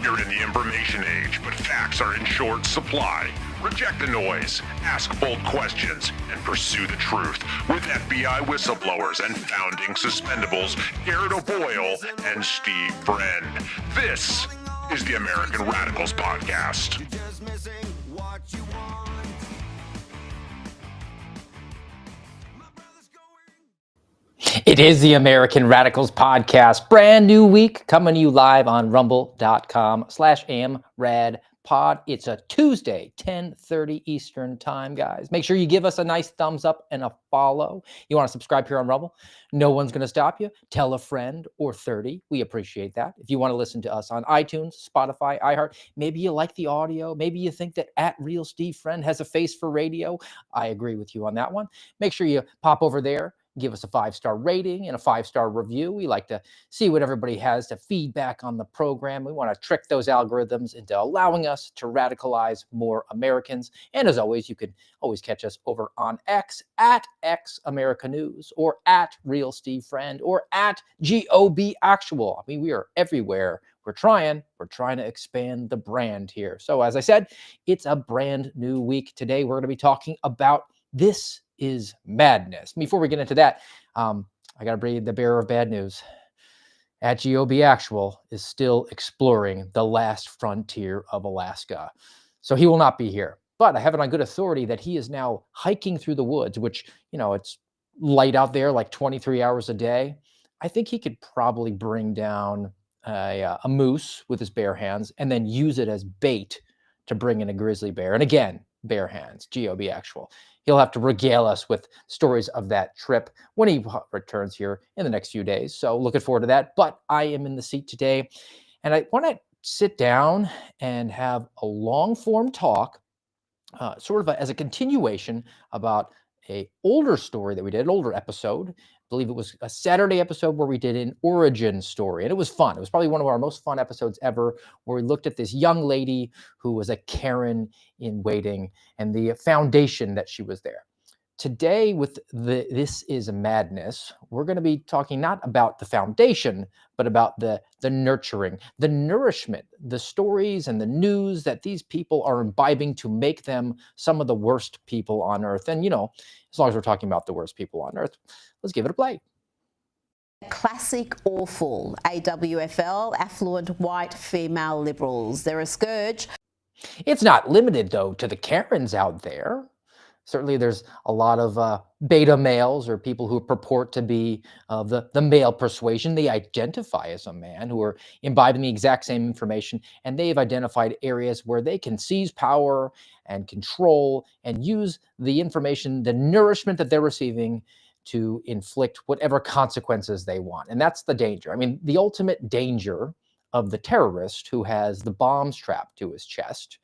You're in the information age, but facts are in short supply. Reject the noise, ask bold questions, and pursue the truth with FBI whistleblowers and founding suspendables Garrett O'Boyle and Steve Friend. This is the American Radicals Podcast. It is the American Radicals Podcast. Brand new week coming to you live on rumble.com/amradpod. It's a Tuesday, 10:30 Eastern time, guys. Make sure you give us a nice thumbs up and a follow. You want to subscribe here on Rumble? No one's going to stop you. Tell a friend or 30. We appreciate that. If you want to listen to us on iTunes, Spotify, iHeart, maybe you like the audio. Maybe you think that @RealSteveFriend has a face for radio. I agree with you on that one. Make sure you pop over there. Give us a 5-star rating and a 5-star review. We like to see what everybody has to feedback on the program. We want to trick those algorithms into allowing us to radicalize more Americans. And as always, you can always catch us over on X @XAmericaNews or @RealSteveFriend or @GOBActual. I mean, we are everywhere. We're trying to expand the brand here. So as I said, it's a brand new week. Today, we're going to be talking about This is Madness. Before we get into that, I got to bring the bearer of bad news. @GOBActual is still exploring the last frontier of Alaska. So he will not be here. But I have it on good authority that he is now hiking through the woods, which, it's light out there, like 23 hours a day. I think he could probably bring down a moose with his bare hands and then use it as bait to bring in a grizzly bear. And again, bare hands, GOBActual. He'll have to regale us with stories of that trip when he returns here in the next few days. So looking forward to that. But I am in the seat today, and I want to sit down and have a long-form talk, sort of as a continuation about an older story that we did, an older episode. I believe it was a Saturday episode where we did an origin story, and it was fun. It was probably one of our most fun episodes ever, where we looked at this young lady who was a Karen in waiting and the foundation that she was there. Today, with This is Madness, we're going to be talking not about the foundation, but about the nurturing, the nourishment, the stories and the news that these people are imbibing to make them some of the worst people on earth. And, as long as we're talking about the worst people on earth, let's give it a play. Classic awful, AWFL, affluent white female liberals. They're a scourge. It's not limited, though, to the Karens out there. Certainly, there's a lot of beta males or people who purport to be the male persuasion. They identify as a man, who are imbibing the exact same information, and they've identified areas where they can seize power and control and use the information, the nourishment that they're receiving, to inflict whatever consequences they want. And that's the danger. I mean, the ultimate danger of the terrorist who has the bombs strapped to his chest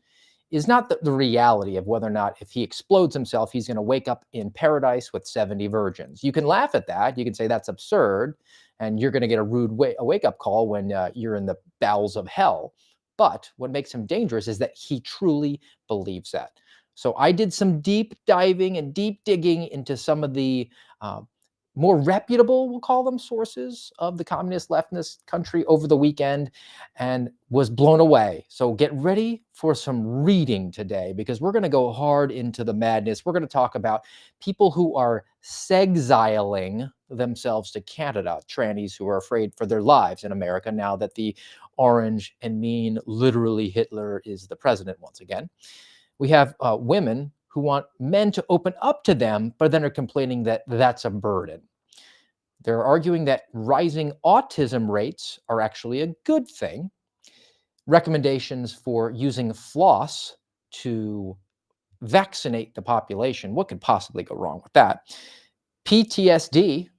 is not the reality of whether or not, if he explodes himself, he's going to wake up in paradise with 70 virgins. You can laugh at that. You can say that's absurd, and you're going to get a rude wake-up call when you're in the bowels of hell. But what makes him dangerous is that he truly believes that. So I did some deep diving and deep digging into some of the more reputable, we'll call them, sources of the communist left in this country over the weekend, and was blown away. So get ready for some reading today, because we're going to go hard into the madness. We're going to talk about people who are sexiling themselves to Canada, trannies who are afraid for their lives in America now that the orange and mean, literally Hitler is the president once again. We have women who want men to open up to them, but then are complaining that that's a burden. They're arguing that rising autism rates are actually a good thing. Recommendations for using floss to vaccinate the population. What could possibly go wrong with that? PTSD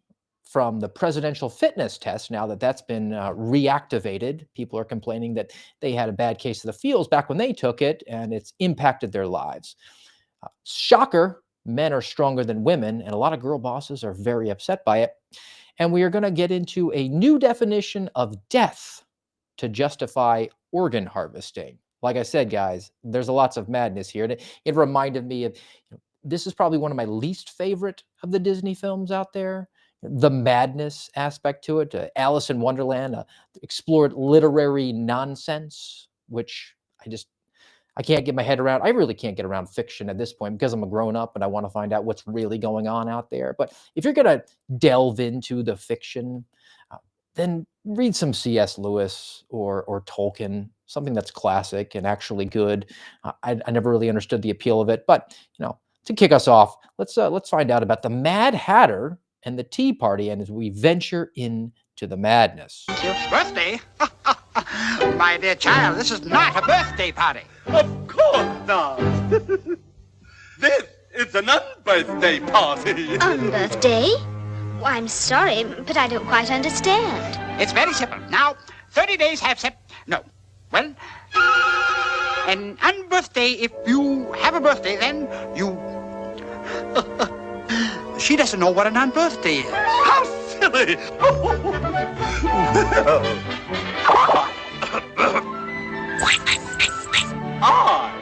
from the presidential fitness test, now that that's been reactivated. People are complaining that they had a bad case of the feels back when they took it, and it's impacted their lives. Shocker, men are stronger than women, and a lot of girl bosses are very upset by it. And we are going to get into a new definition of death to justify organ harvesting. Like I said, guys, there's lots of madness here. It reminded me of, this is probably one of my least favorite of the Disney films out there. the madness aspect to it. Alice in Wonderland explored literary nonsense, which I can't get my head around. I really can't get around fiction at this point because I'm a grown up and I want to find out what's really going on out there. But if you're going to delve into the fiction, then read some C.S. Lewis or Tolkien, something that's classic and actually good. I never really understood the appeal of it, but to kick us off, let's find out about the Mad Hatter and the Tea Party, and as we venture into the madness. Birthday? My dear child, this is not a birthday party. Of course not. This is an unbirthday party. Birthday? Well, I'm sorry, but I don't quite understand. It's very simple. Now, 30 days have no. Well, an unbirthday, if you have a birthday, then you... She doesn't know what an unbirthday is. How silly.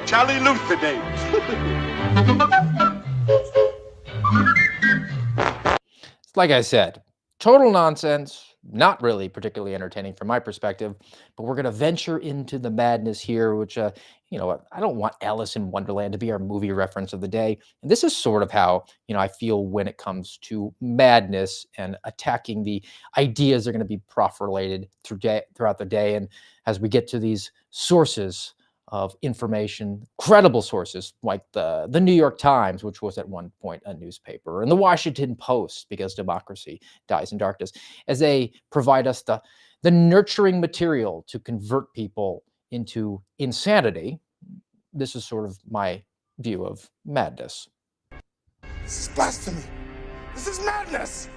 Charlie Lucidate. Like I said, total nonsense, not really particularly entertaining from my perspective, but we're going to venture into the madness here, which, I don't want Alice in Wonderland to be our movie reference of the day. And this is sort of how, I feel when it comes to madness and attacking the ideas that are going to be profulated throughout the day. And as we get to these sources of information, credible sources like the New York Times, which was at one point a newspaper, and the Washington Post, because democracy dies in darkness, as they provide us the nurturing material to convert people into insanity. This is sort of my view of madness. This is blasphemy. This is madness.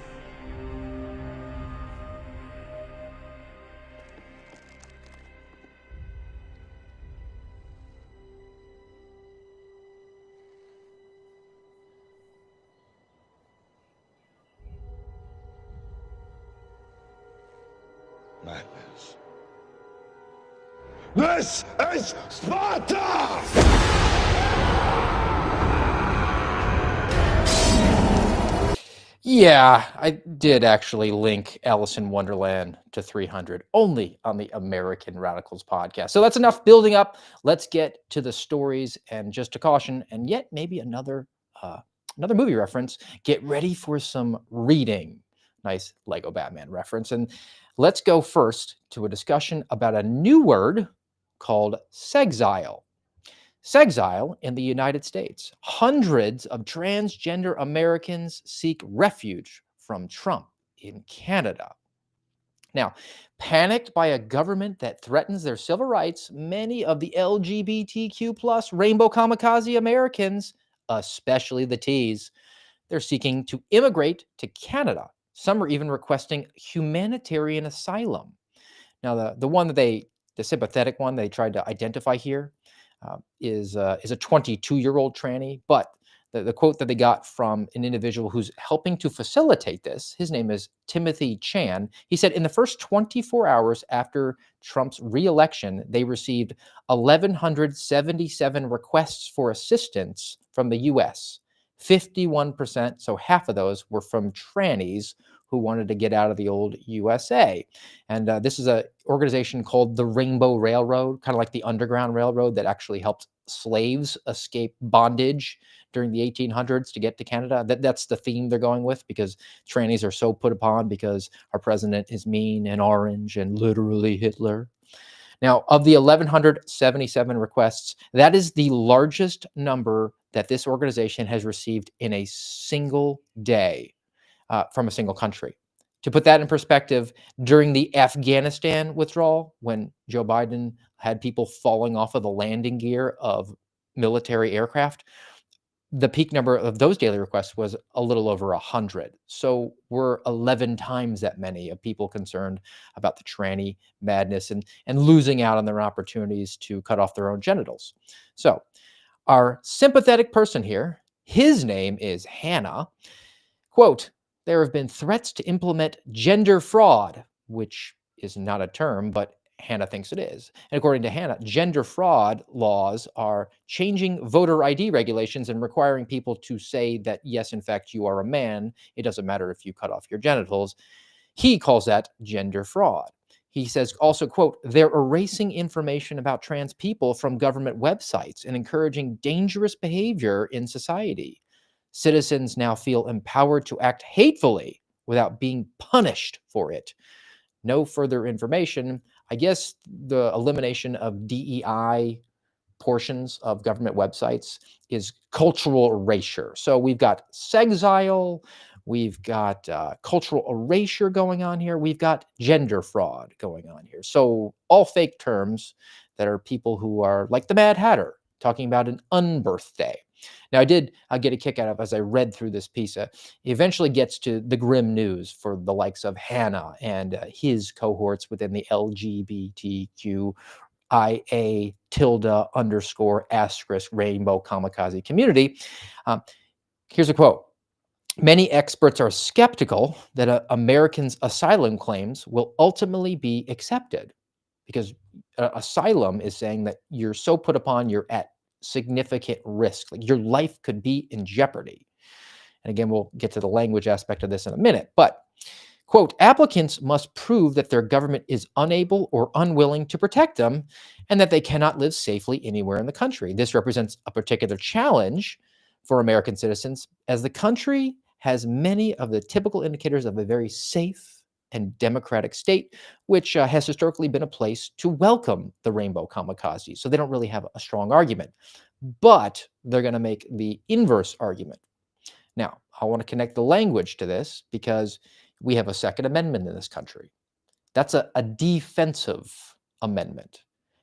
Madness. This is Sparta! Yeah, I did actually link Alice in Wonderland to 300 only on the American Radicals podcast. So that's enough building up. Let's get to the stories, and just a caution, and yet maybe another movie reference. Get ready for some reading. Nice Lego Batman reference. And let's go first to a discussion about a new word called Sexile. Sexile in the United States. Hundreds of transgender Americans seek refuge from Trump in Canada. Now, panicked by a government that threatens their civil rights, many of the LGBTQ plus rainbow kamikaze Americans, especially the Ts, they're seeking to immigrate to Canada. Some are even requesting humanitarian asylum. Now, the sympathetic one they tried to identify here is a 22-year-old tranny, but the quote that they got from an individual who's helping to facilitate this, his name is Timothy Chan. He said in the first 24 hours after Trump's re-election, they received 1,177 requests for assistance from the U.S. 51%, so half of those were from trannies who wanted to get out of the old USA. And this is an organization called the Rainbow Railroad, kind of like the Underground Railroad that actually helped slaves escape bondage during the 1800s to get to Canada. That's the theme they're going with, because trannies are so put upon because our president is mean and orange and literally Hitler. Now, of the 1,177 requests, that is the largest number that this organization has received in a single day from a single country. To put that in perspective, during the Afghanistan withdrawal, when Joe Biden had people falling off of the landing gear of military aircraft, the peak number of those daily requests was a little over 100. So we're 11 times that many of people concerned about the tranny madness and losing out on their opportunities to cut off their own genitals. So our sympathetic person here, his name is Hannah. Quote, there have been threats to implement gender fraud, which is not a term, but Hannah thinks it is. And according to Hannah, gender fraud laws are changing voter ID regulations and requiring people to say that, yes, in fact, you are a man. It doesn't matter if you cut off your genitals. He calls that gender fraud. He says also, quote, they're erasing information about trans people from government websites and encouraging dangerous behavior in society. Citizens now feel empowered to act hatefully without being punished for it. No further information. I guess the elimination of DEI portions of government websites is cultural erasure. So we've got Sexile, we've got cultural erasure going on here, we've got gender fraud going on here. So all fake terms that are people who are like the Mad Hatter talking about an unbirthday. Now, I did get a kick out of as I read through this piece. It eventually gets to the grim news for the likes of Hannah and his cohorts within the LGBTQIA _* rainbow kamikaze community. Here's a quote. Many experts are skeptical that Americans' asylum claims will ultimately be accepted, because asylum is saying that you're so put upon, you're at significant risk, like your life could be in jeopardy. And again, we'll get to the language aspect of this in a minute, but quote, applicants must prove that their government is unable or unwilling to protect them and that they cannot live safely anywhere in the country. This represents a particular challenge for American citizens, as the country has many of the typical indicators of a very safe and democratic state, which has historically been a place to welcome the rainbow kamikaze. So they don't really have a strong argument, but they're going to make the inverse argument. Now, I want to connect the language to this because we have a Second Amendment in this country. That's a defensive amendment.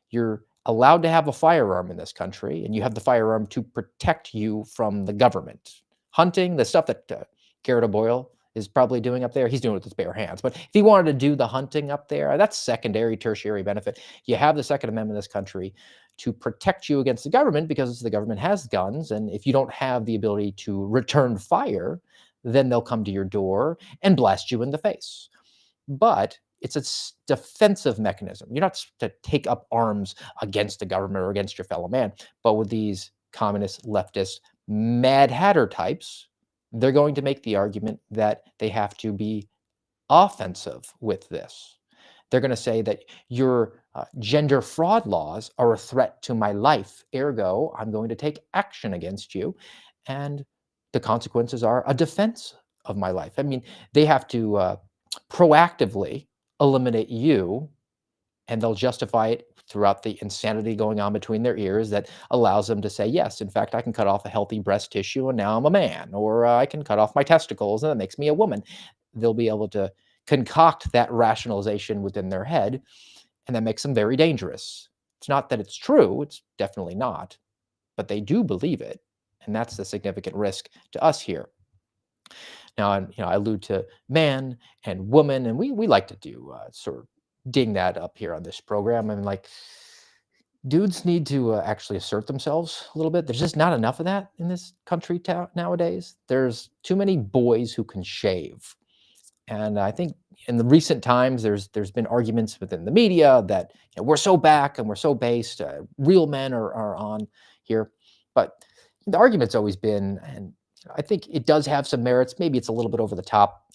You're allowed to have a firearm in this country, and you have the firearm to protect you from the government. Hunting, the stuff that Garrett O'Boyle is probably doing up there, he's doing it with his bare hands. But if he wanted to do the hunting up there, that's secondary, tertiary benefit. You have the Second Amendment in this country to protect you against the government, because the government has guns, and if you don't have the ability to return fire, then they'll come to your door and blast you in the face. But it's a defensive mechanism. You're not to take up arms against the government or against your fellow man. But with these communist, leftist, Mad Hatter types, they're going to make the argument that they have to be offensive with this. They're going to say that your gender fraud laws are a threat to my life. Ergo, I'm going to take action against you. And the consequences are a defense of my life. I mean, they have to proactively eliminate you, and they'll justify it throughout the insanity going on between their ears that allows them to say, yes, in fact, I can cut off a healthy breast tissue and now I'm a man, or I can cut off my testicles and that makes me a woman. They'll be able to concoct that rationalization within their head, and that makes them very dangerous. It's not that it's true, it's definitely not, but they do believe it, and that's the significant risk to us here. Now, I allude to man and woman, and we like to do sort of ding that up here on this program. I mean, like, dudes need to actually assert themselves a little bit. There's just not enough of that in this country nowadays. There's too many boys who can shave. And I think in the recent times, there's been arguments within the media that we're so back and we're so based. Real men are on here. But the argument's always been, and I think it does have some merits. Maybe it's a little bit over the top,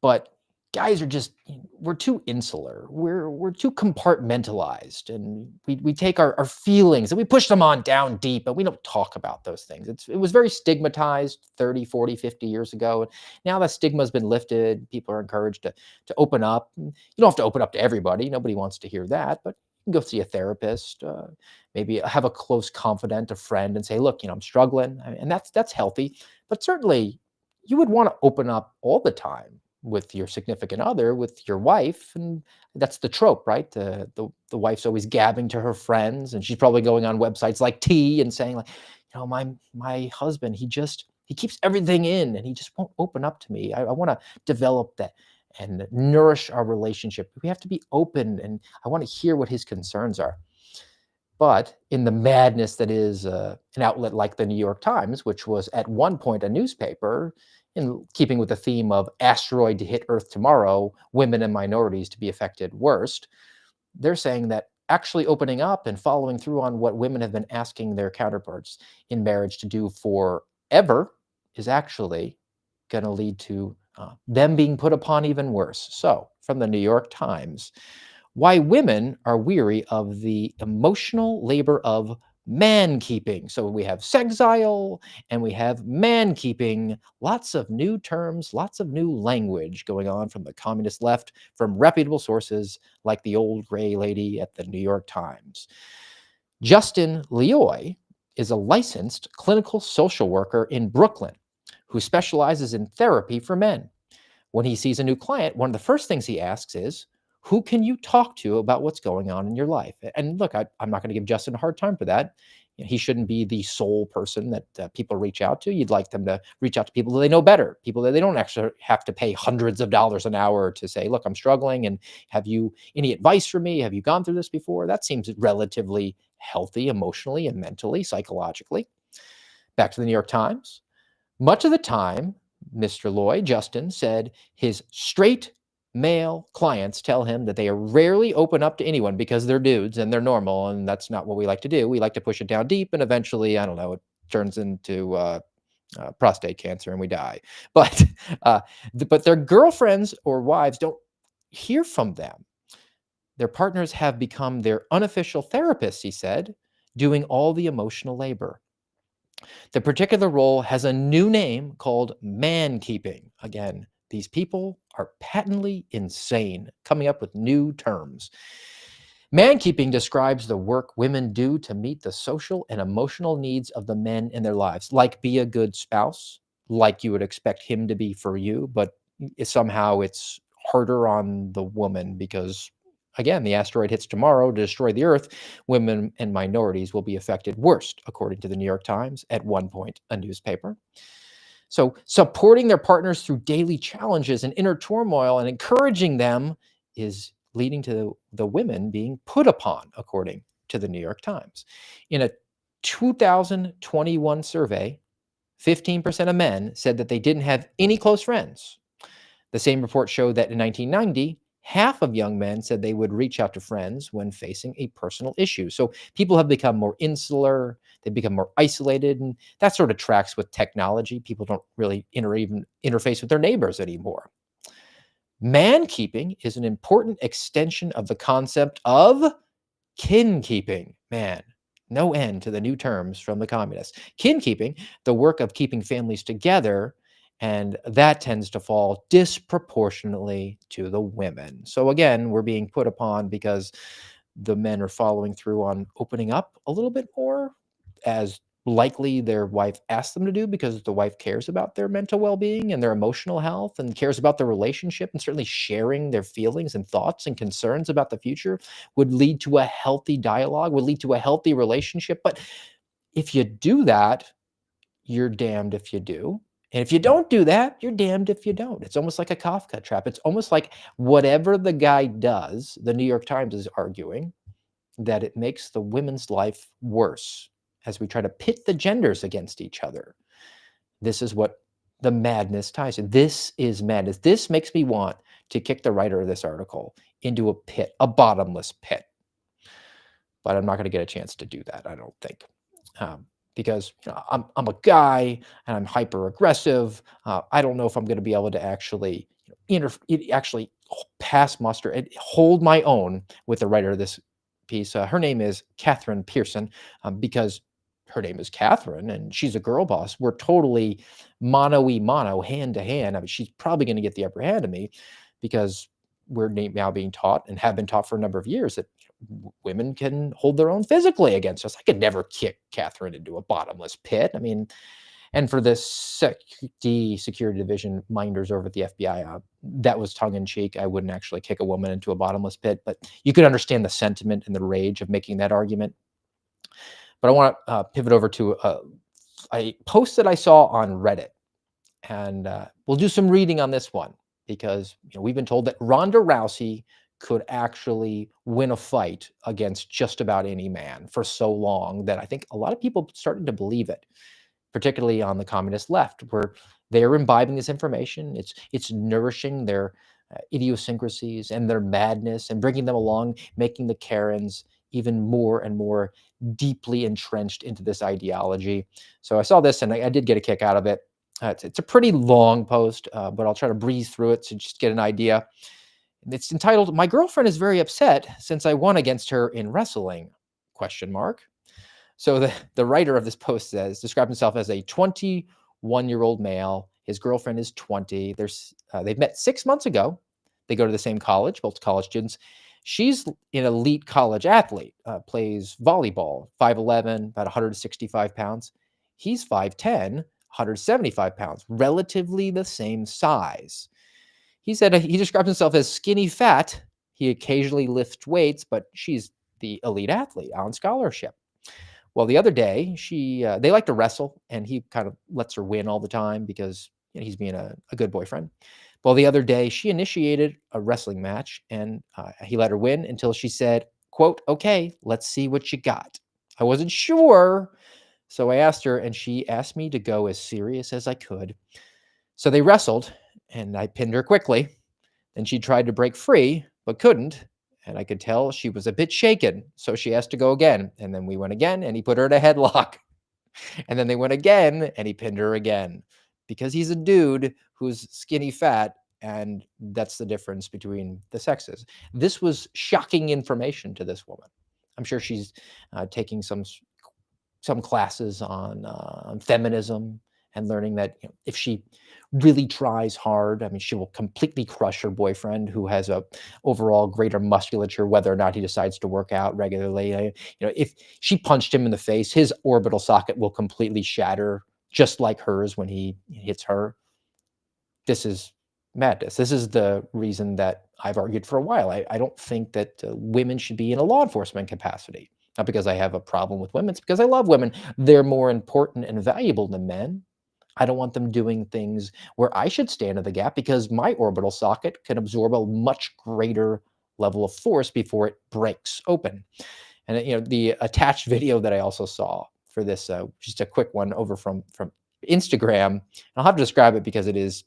but guys are just, we're too insular. We're too compartmentalized, and we take our feelings and we push them on down deep, and we don't talk about those things. It was very stigmatized 30, 40, 50 years ago. And now that stigma has been lifted. People are encouraged to open up. You don't have to open up to everybody. Nobody wants to hear that, but you can go see a therapist, maybe have a close confidant, a friend, and say, look, I'm struggling. And that's healthy. But certainly you would want to open up all the time with your significant other, with your wife. And that's the trope, right? The wife's always gabbing to her friends, and she's probably going on websites like T and saying, like, my husband, he keeps everything in and he just won't open up to me. I want to develop that and nourish our relationship. We have to be open, and I want to hear what his concerns are. But in the madness that is an outlet like the New York Times, which was at one point a newspaper, in keeping with the theme of asteroid to hit Earth tomorrow, women and minorities to be affected worst, they're saying that actually opening up and following through on what women have been asking their counterparts in marriage to do forever is actually going to lead to them being put upon even worse. So, from the New York Times, why women are weary of the emotional labor of man keeping. So we have sexile and we have man keeping. Lots of new terms, lots of new language going on from the communist left, from reputable sources like the old gray lady at the New York Times. Justin Leoy is a licensed clinical social worker in Brooklyn who specializes in therapy for men. When he sees a new client, one of the first things he asks is, who can you talk to about what's going on in your life? And look, I'm not going to give Justin a hard time for that. He shouldn't be the sole person that people reach out to. You'd like them to reach out to people that they know better, people that they don't actually have to pay hundreds of dollars an hour to say, look, I'm struggling, and have you any advice for me? Have you gone through this before? That seems relatively healthy emotionally and mentally, psychologically. Back to the New York Times. Much of the time, Mr. Lloyd, Justin, said his straight male clients tell him that they rarely open up to anyone because they're dudes and they're normal, and that's not what we like to do. We like to push it down deep, and eventually, I don't know, it turns into prostate cancer and we die. But their girlfriends or wives don't hear from them. Their partners have become their unofficial therapists, he said, doing all the emotional labor. The particular role has a new name called man keeping. Again, these people are patently insane, coming up with new terms. Man keeping describes the work women do to meet the social and emotional needs of the men in their lives, like be a good spouse, like you would expect him to be for you, but somehow it's harder on the woman because, again, the asteroid hits tomorrow to destroy the Earth. Women and minorities will be affected worst, according to the New York Times, at one point a newspaper. So supporting their partners through daily challenges and inner turmoil and encouraging them is leading to the women being put upon, according to the New York Times. In a 2021 survey, 15% of men said that they didn't have any close friends. The same report showed that in 1990, half of young men said they would reach out to friends when facing a personal issue. So people have become more insular, they become more isolated, and that sort of tracks with technology. People don't really even interface with their neighbors anymore. Man keeping is an important extension of the concept of kin keeping. Man, no end to the new terms from the communists. Kin keeping, the work of keeping families together, and that tends to fall disproportionately to the women. So again, we're being put upon because the men are following through on opening up a little bit more, as likely their wife asked them to do, because the wife cares about their mental well-being and their emotional health and cares about the relationship, and certainly sharing their feelings and thoughts and concerns about the future would lead to a healthy dialogue, would lead to a healthy relationship. But if you do that, you're damned if you do. And if you don't do that, you're damned if you don't. It's almost like a Kafka trap. It's almost like whatever the guy does, the New York Times is arguing that it makes the women's life worse as we try to pit the genders against each other. This is what the madness ties to. This is madness. This makes me want to kick the writer of this article into a pit, a bottomless pit. But I'm not going to get a chance to do that, I don't think. Because I'm a guy and I'm hyper aggressive. I don't know if I'm going to be able to actually actually pass muster and hold my own with the writer of this piece. Her name is Catherine Pearson, because her name is Catherine and she's a girl boss. We're totally mano-y-mano, hand to hand. I mean, she's probably going to get the upper hand of me because we're now being taught and have been taught for a number of years that women can hold their own physically against us. I could never kick Catherine into a bottomless pit. I mean, and for this security division minders over at the FBI, that was tongue in cheek. I wouldn't actually kick a woman into a bottomless pit, but you could understand the sentiment and the rage of making that argument. But I want to pivot over to a post that I saw on Reddit, and we'll do some reading on this one because we've been told that Ronda Rousey could actually win a fight against just about any man for so long that I think a lot of people started to believe it, particularly on the communist left, where they're imbibing this information. It's nourishing their idiosyncrasies and their madness and bringing them along, making the Karens even more and more deeply entrenched into this ideology. So I saw this and I did get a kick out of it. It's a pretty long post, but I'll try to breeze through it to just get an idea. It's entitled, "My girlfriend is very upset since I won against her in wrestling?" Question mark. So the writer of this post described himself as a 21-year-old male. His girlfriend is 20. They've met 6 months ago. They go to the same college, both college students. She's an elite college athlete, plays volleyball, 5'11", about 165 pounds. He's 5'10", 175 pounds, relatively the same size. He said he describes himself as skinny fat. He occasionally lifts weights, but she's the elite athlete on scholarship. Well, the other day, they like to wrestle, and he kind of lets her win all the time because he's being a good boyfriend. Well, the other day, she initiated a wrestling match, and he let her win until she said, quote, "Okay, let's see what you got." I wasn't sure, so I asked her, and she asked me to go as serious as I could. So they wrestled, and I pinned her quickly. Then she tried to break free, but couldn't. And I could tell she was a bit shaken. So she asked to go again. And then we went again, and he put her in a headlock. And then they went again, and he pinned her again. Because he's a dude who's skinny fat, and that's the difference between the sexes. This was shocking information to this woman. I'm sure she's taking some classes on feminism and learning that if she really tries hard, I mean, she will completely crush her boyfriend who has a overall greater musculature, whether or not he decides to work out regularly. If she punched him in the face, his orbital socket will completely shatter, just like hers when he hits her. This is madness. This is the reason that I've argued for a while. I don't think that women should be in a law enforcement capacity. Not because I have a problem with women, it's because I love women. They're more important and valuable than men. I don't want them doing things where I should stand in the gap because my orbital socket can absorb a much greater level of force before it breaks open. And the attached video that I also saw for this, just a quick one over from Instagram. And I'll have to describe it because it is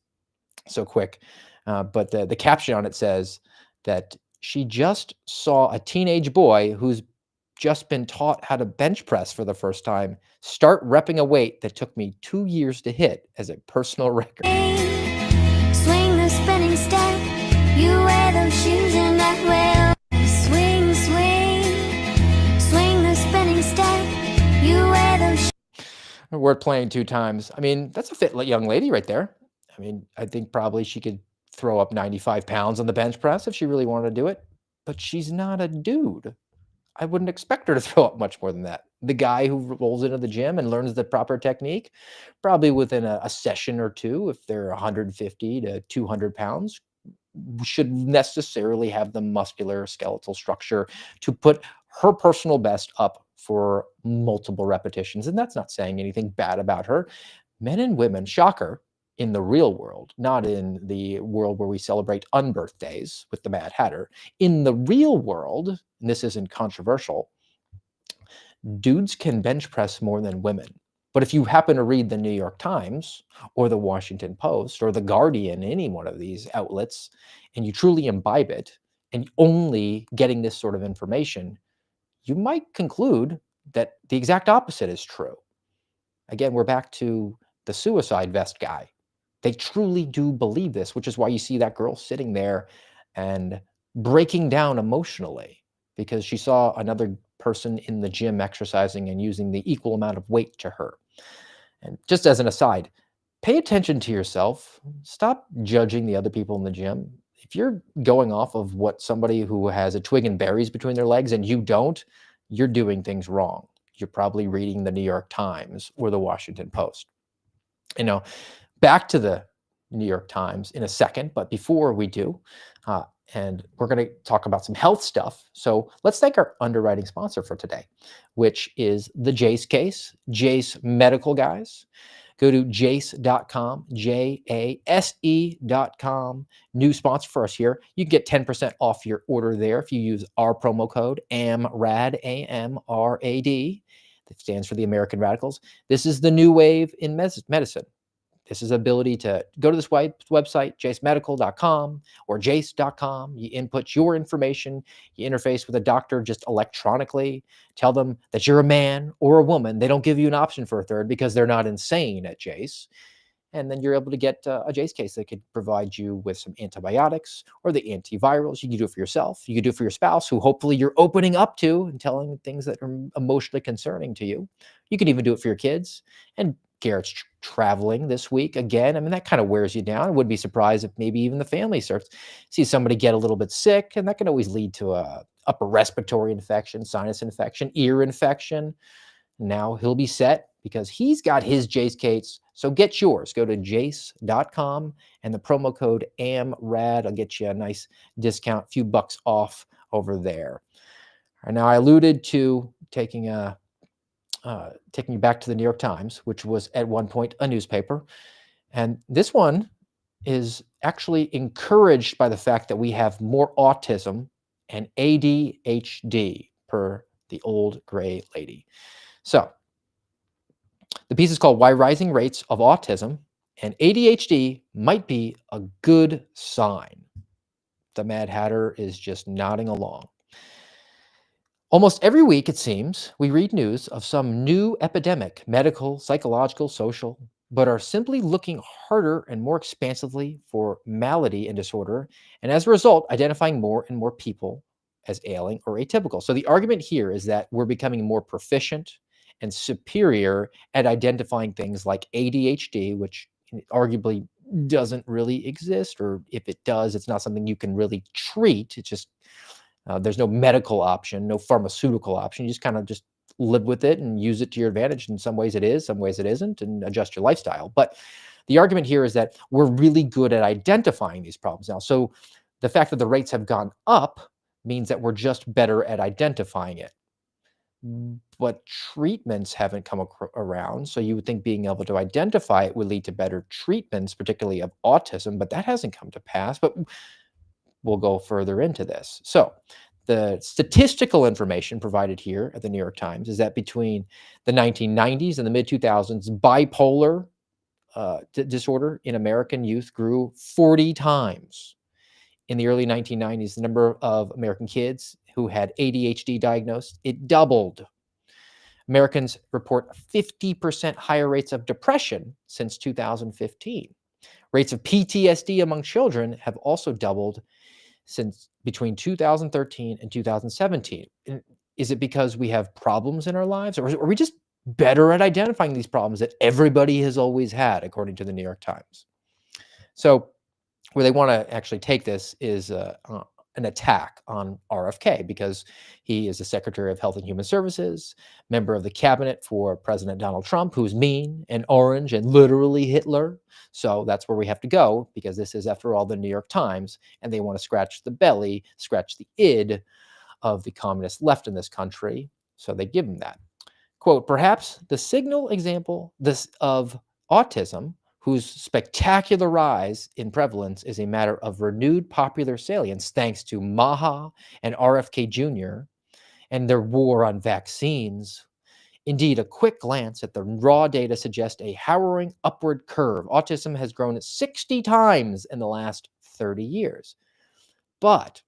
so quick. But the caption on it says that she just saw a teenage boy who's just been taught how to bench press for the first time start repping a weight that took me 2 years to hit as a personal record. Swing the spinning step, you wear those shoes and I wear. Swing, swing, swing the spinning step, you wear those. Word playing 2 times. I mean, that's a fit young lady right there. I mean, I think probably she could throw up 95 pounds on the bench press if she really wanted to do it, but she's not a dude. I wouldn't expect her to throw up much more than that. The guy who rolls into the gym and learns the proper technique, probably within a session or two, if they're 150 to 200 pounds, should necessarily have the muscular skeletal structure to put her personal best up for multiple repetitions. And that's not saying anything bad about her. Men and women, shocker, in the real world, not in the world where we celebrate unbirthdays with the Mad Hatter. In the real world, and this isn't controversial, dudes can bench press more than women. But if you happen to read the New York Times or the Washington Post or the Guardian, any one of these outlets, and you truly imbibe it, and only getting this sort of information, you might conclude that the exact opposite is true. Again, we're back to the suicide vest guy. They truly do believe this, which is why you see that girl sitting there and breaking down emotionally because she saw another person in the gym exercising and using the equal amount of weight to her. And just as an aside, pay attention to yourself. Stop judging the other people in the gym. If you're going off of what somebody who has a twig and berries between their legs and you don't, you're doing things wrong. You're probably reading the New York Times or the Washington Post. Back to the New York Times in a second, but before we do, and we're going to talk about some health stuff. So let's thank our underwriting sponsor for today, which is the Jase Case, Jase Medical Guys. Go to jase.com, JASE.com. New sponsor for us here. You can get 10% off your order there if you use our promo code AMRAD, AMRAD. That stands for the American Radicals. This is the new wave in medicine. This is the ability to go to this website, jacemedical.com or jace.com. You input your information. You interface with a doctor just electronically. Tell them that you're a man or a woman. They don't give you an option for a third because they're not insane at Jace. And then you're able to get a Jace case that could provide you with some antibiotics or the antivirals. You can do it for yourself. You can do it for your spouse, who hopefully you're opening up to and telling things that are emotionally concerning to you. You can even do it for your kids. And Garrett's traveling this week again. I mean, that kind of wears you down. I wouldn't be surprised if maybe even the family starts see somebody get a little bit sick, and that can always lead to a upper respiratory infection, sinus infection, ear infection. Now he'll be set because he's got his Jace case. So get yours. Go to jace.com and the promo code AMRAD. I'll get you a nice discount, a few bucks off over there. All right, now I alluded to taking you back to the New York Times, which was at one point a newspaper. And this one is actually encouraged by the fact that we have more autism and ADHD, per the old gray lady. So the piece is called Why Rising Rates of Autism and ADHD Might Be a Good Sign. The Mad Hatter is just nodding along. Almost every week, it seems, we read news of some new epidemic, medical, psychological, social, but are simply looking harder and more expansively for malady and disorder, and as a result, identifying more and more people as ailing or atypical. So the argument here is that we're becoming more proficient and superior at identifying things like ADHD, which arguably doesn't really exist, or if it does, it's not something you can really treat. It's just there's no medical option, no pharmaceutical option. You just kind of just live with it and use it to your advantage. In some ways it is, some ways it isn't, and adjust your lifestyle. But the argument here is that we're really good at identifying these problems now. So the fact that the rates have gone up means that we're just better at identifying it. But treatments haven't come around. So you would think being able to identify it would lead to better treatments, particularly of autism, but that hasn't come to pass. But we'll go further into this. So the statistical information provided here at the New York Times is that between the 1990s and the mid-2000s, bipolar disorder in American youth grew 40 times. In the early 1990s, the number of American kids who had ADHD diagnosed, it doubled. Americans report 50% higher rates of depression since 2015. Rates of PTSD among children have also doubled since between 2013 and 2017. Is it because we have problems in our lives, or are we just better at identifying these problems that everybody has always had, according to the New York Times? So where they want to actually take this is an attack on RFK, because he is the Secretary of Health and Human Services, member of the cabinet for President Donald Trump, who's mean and orange and literally Hitler. So that's where we have to go, because this is, after all, the New York Times, and they want to scratch the belly, scratch the id of the communist left in this country. So they give him that. Quote, perhaps the signal example of autism, whose spectacular rise in prevalence is a matter of renewed popular salience thanks to Maha and RFK Jr. and their war on vaccines. Indeed, a quick glance at the raw data suggests a harrowing upward curve. Autism has grown 60 times in the last 30 years. But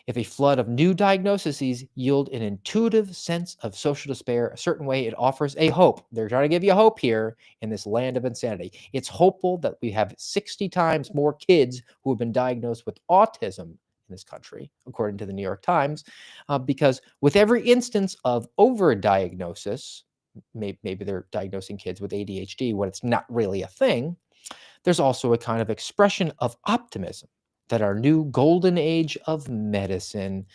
if a flood of new diagnoses yield an intuitive sense of social despair a certain way, it offers a hope. They're trying to give you hope here in this land of insanity. It's hopeful that we have 60 times more kids who have been diagnosed with autism in this country, according to the New York Times, because with every instance of overdiagnosis, maybe they're diagnosing kids with ADHD when it's not really a thing, there's also a kind of expression of optimism that our new golden age of medicine,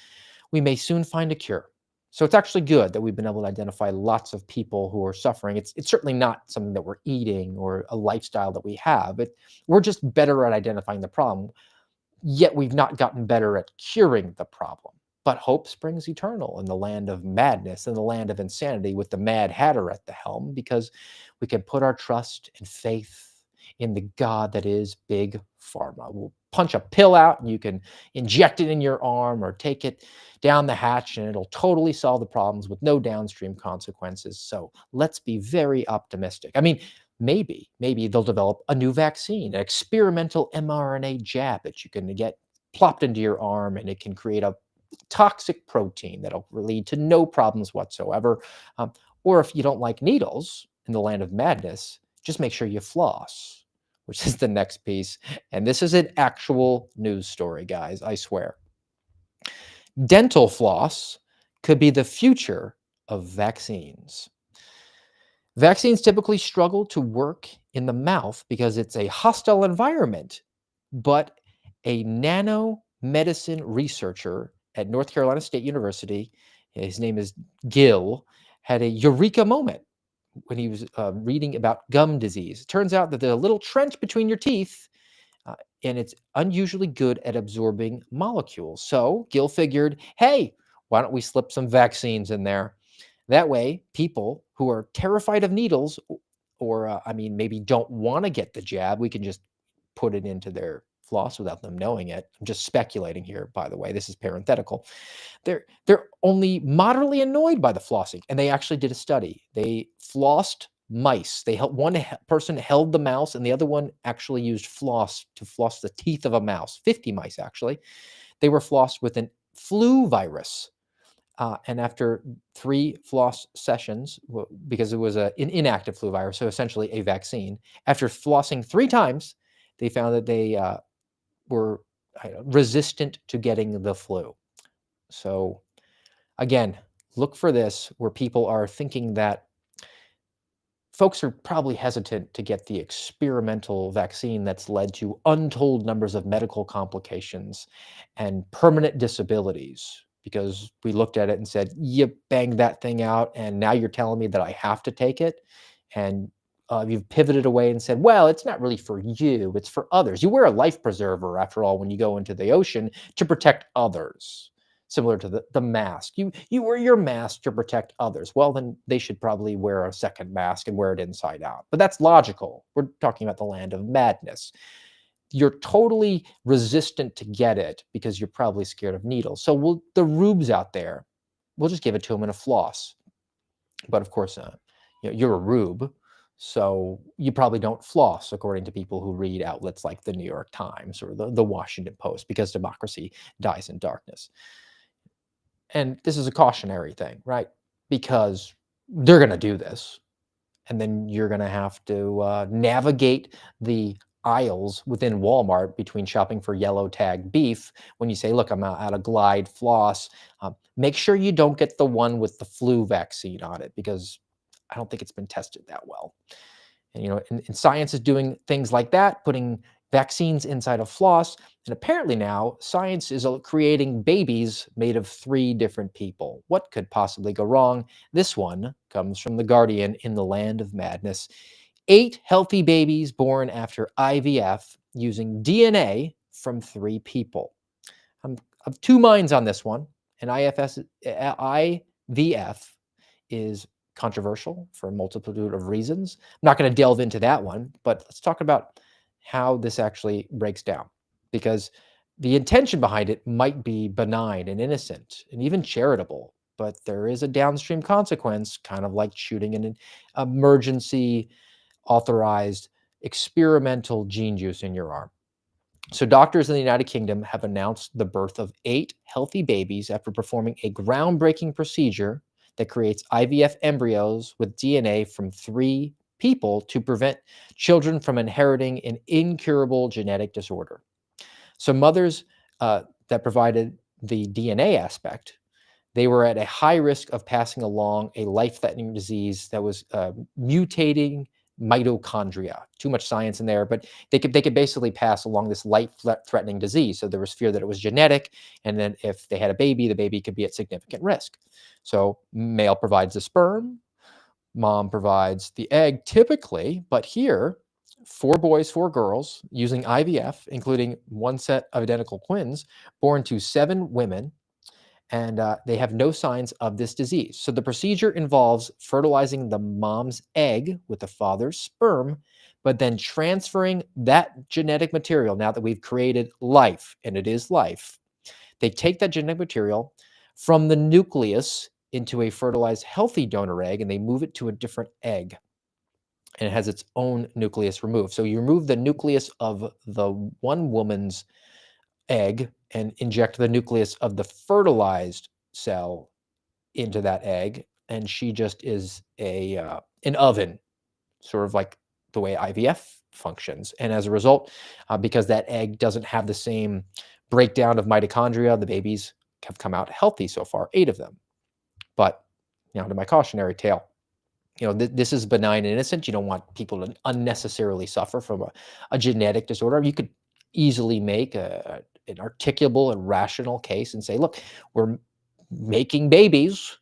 we may soon find a cure. So it's actually good that we've been able to identify lots of people who are suffering. It's certainly not something that we're eating or a lifestyle that we have. We're just better at identifying the problem, yet we've not gotten better at curing the problem. But hope springs eternal in the land of madness, in the land of insanity, with the Mad Hatter at the helm, because we can put our trust and faith in the God that is Big Pharma. We'll punch a pill out and you can inject it in your arm or take it down the hatch, and it'll totally solve the problems with no downstream consequences. So let's be very optimistic. I mean, maybe they'll develop a new vaccine, an experimental mRNA jab that you can get plopped into your arm, and it can create a toxic protein that'll lead to no problems whatsoever. Or if you don't like needles in the land of madness, just make sure you floss, which is the next piece. And this is an actual news story, guys, I swear. Dental floss could be the future of vaccines. Vaccines typically struggle to work in the mouth because it's a hostile environment, but a nanomedicine researcher at North Carolina State University, his name is Gill, had a eureka moment when he was reading about gum disease. It turns out that there's a little trench between your teeth, and it's unusually good at absorbing molecules. So Gill figured, hey, why don't we slip some vaccines in there? That way, people who are terrified of needles, or maybe don't want to get the jab, we can just put it into their floss without them knowing it. I'm just speculating here, by the way. This is parenthetical. They're only moderately annoyed by the flossing, and they actually did a study. They flossed mice. One person held the mouse, and the other one actually used floss to floss the teeth of a mouse. 50 mice actually. They were flossed with an flu virus. And after 3 floss sessions, because it was an inactive flu virus, so essentially a vaccine, after flossing 3 times, they found that they were resistant to getting the flu. So again, look for this where people are thinking that folks are probably hesitant to get the experimental vaccine that's led to untold numbers of medical complications and permanent disabilities, because we looked at it and said, you banged that thing out, and now you're telling me that I have to take it. And you've pivoted away and said, well, it's not really for you, it's for others. You wear a life preserver, after all, when you go into the ocean to protect others, similar to the mask. You wear your mask to protect others. Well, then they should probably wear a second mask and wear it inside out. But that's logical. We're talking about the land of madness. You're totally resistant to get it because you're probably scared of needles. So the rubes out there, we'll just give it to them in a floss. But of course, you're a rube, so you probably don't floss, according to people who read outlets like the New York Times or the Washington Post, because democracy dies in darkness. And this is a cautionary thing, right? Because they're going to do this. And then you're going to have to navigate the aisles within Walmart between shopping for yellow tag beef when you say, look, I'm out of Glide floss. Make sure you don't get the one with the flu vaccine on it, because I don't think it's been tested that well. And, and science is doing things like that, putting vaccines inside of floss. And apparently now science is creating babies made of 3 different people. What could possibly go wrong? This one comes from The Guardian in the land of madness. 8 healthy babies born after IVF using DNA from 3 people. I'm of 2 minds on this one. And IVF is controversial for a multitude of reasons. I'm not going to delve into that one, but let's talk about how this actually breaks down, because the intention behind it might be benign and innocent and even charitable, but there is a downstream consequence, kind of like shooting an emergency authorized experimental gene juice in your arm. So doctors in the United Kingdom have announced the birth of 8 healthy babies after performing a groundbreaking procedure that creates IVF embryos with DNA from 3 people to prevent children from inheriting an incurable genetic disorder. So mothers that provided the DNA aspect, they were at a high risk of passing along a life-threatening disease that was mutating mitochondria. Too much science in there, but they could basically pass along this life-threatening disease. So there was fear that it was genetic, and then if they had a baby, the baby could be at significant risk. So male provides the sperm, mom provides the egg typically, but here 4 boys, 4 girls using IVF, including 1 set of identical twins born to 7 women, and they have no signs of this disease. So the procedure involves fertilizing the mom's egg with the father's sperm, but then transferring that genetic material. Now that we've created life, and it is life, they take that genetic material from the nucleus into a fertilized healthy donor egg, and they move it to a different egg. and it has its own nucleus removed. So you remove the nucleus of the one woman's egg and inject the nucleus of the fertilized cell into that egg, and she just is an oven, sort of like the way IVF functions. And as a result, because that egg doesn't have the same breakdown of mitochondria, the babies have come out healthy so far, 8 of them. But to my cautionary tale, this is benign and innocent. You don't want people to unnecessarily suffer from a genetic disorder. You could easily make an articulable and rational case and say, look, we're making babies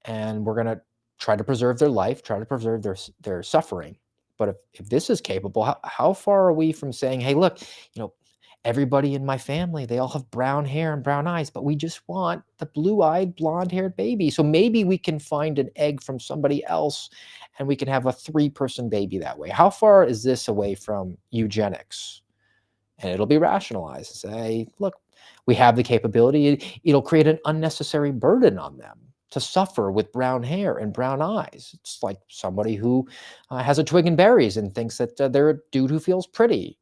and we're going to try to preserve their life, try to preserve their suffering. But if this is capable, how far are we from saying, hey, look, everybody in my family, they all have brown hair and brown eyes, but we just want the blue-eyed, blonde-haired baby. So maybe we can find an egg from somebody else and we can have a 3-person baby that way. How far is this away from eugenics? And it'll be rationalized. Say, look, we have the capability. It'll create an unnecessary burden on them to suffer with brown hair and brown eyes. It's like somebody who has a twig and berries and thinks that they're a dude who feels pretty.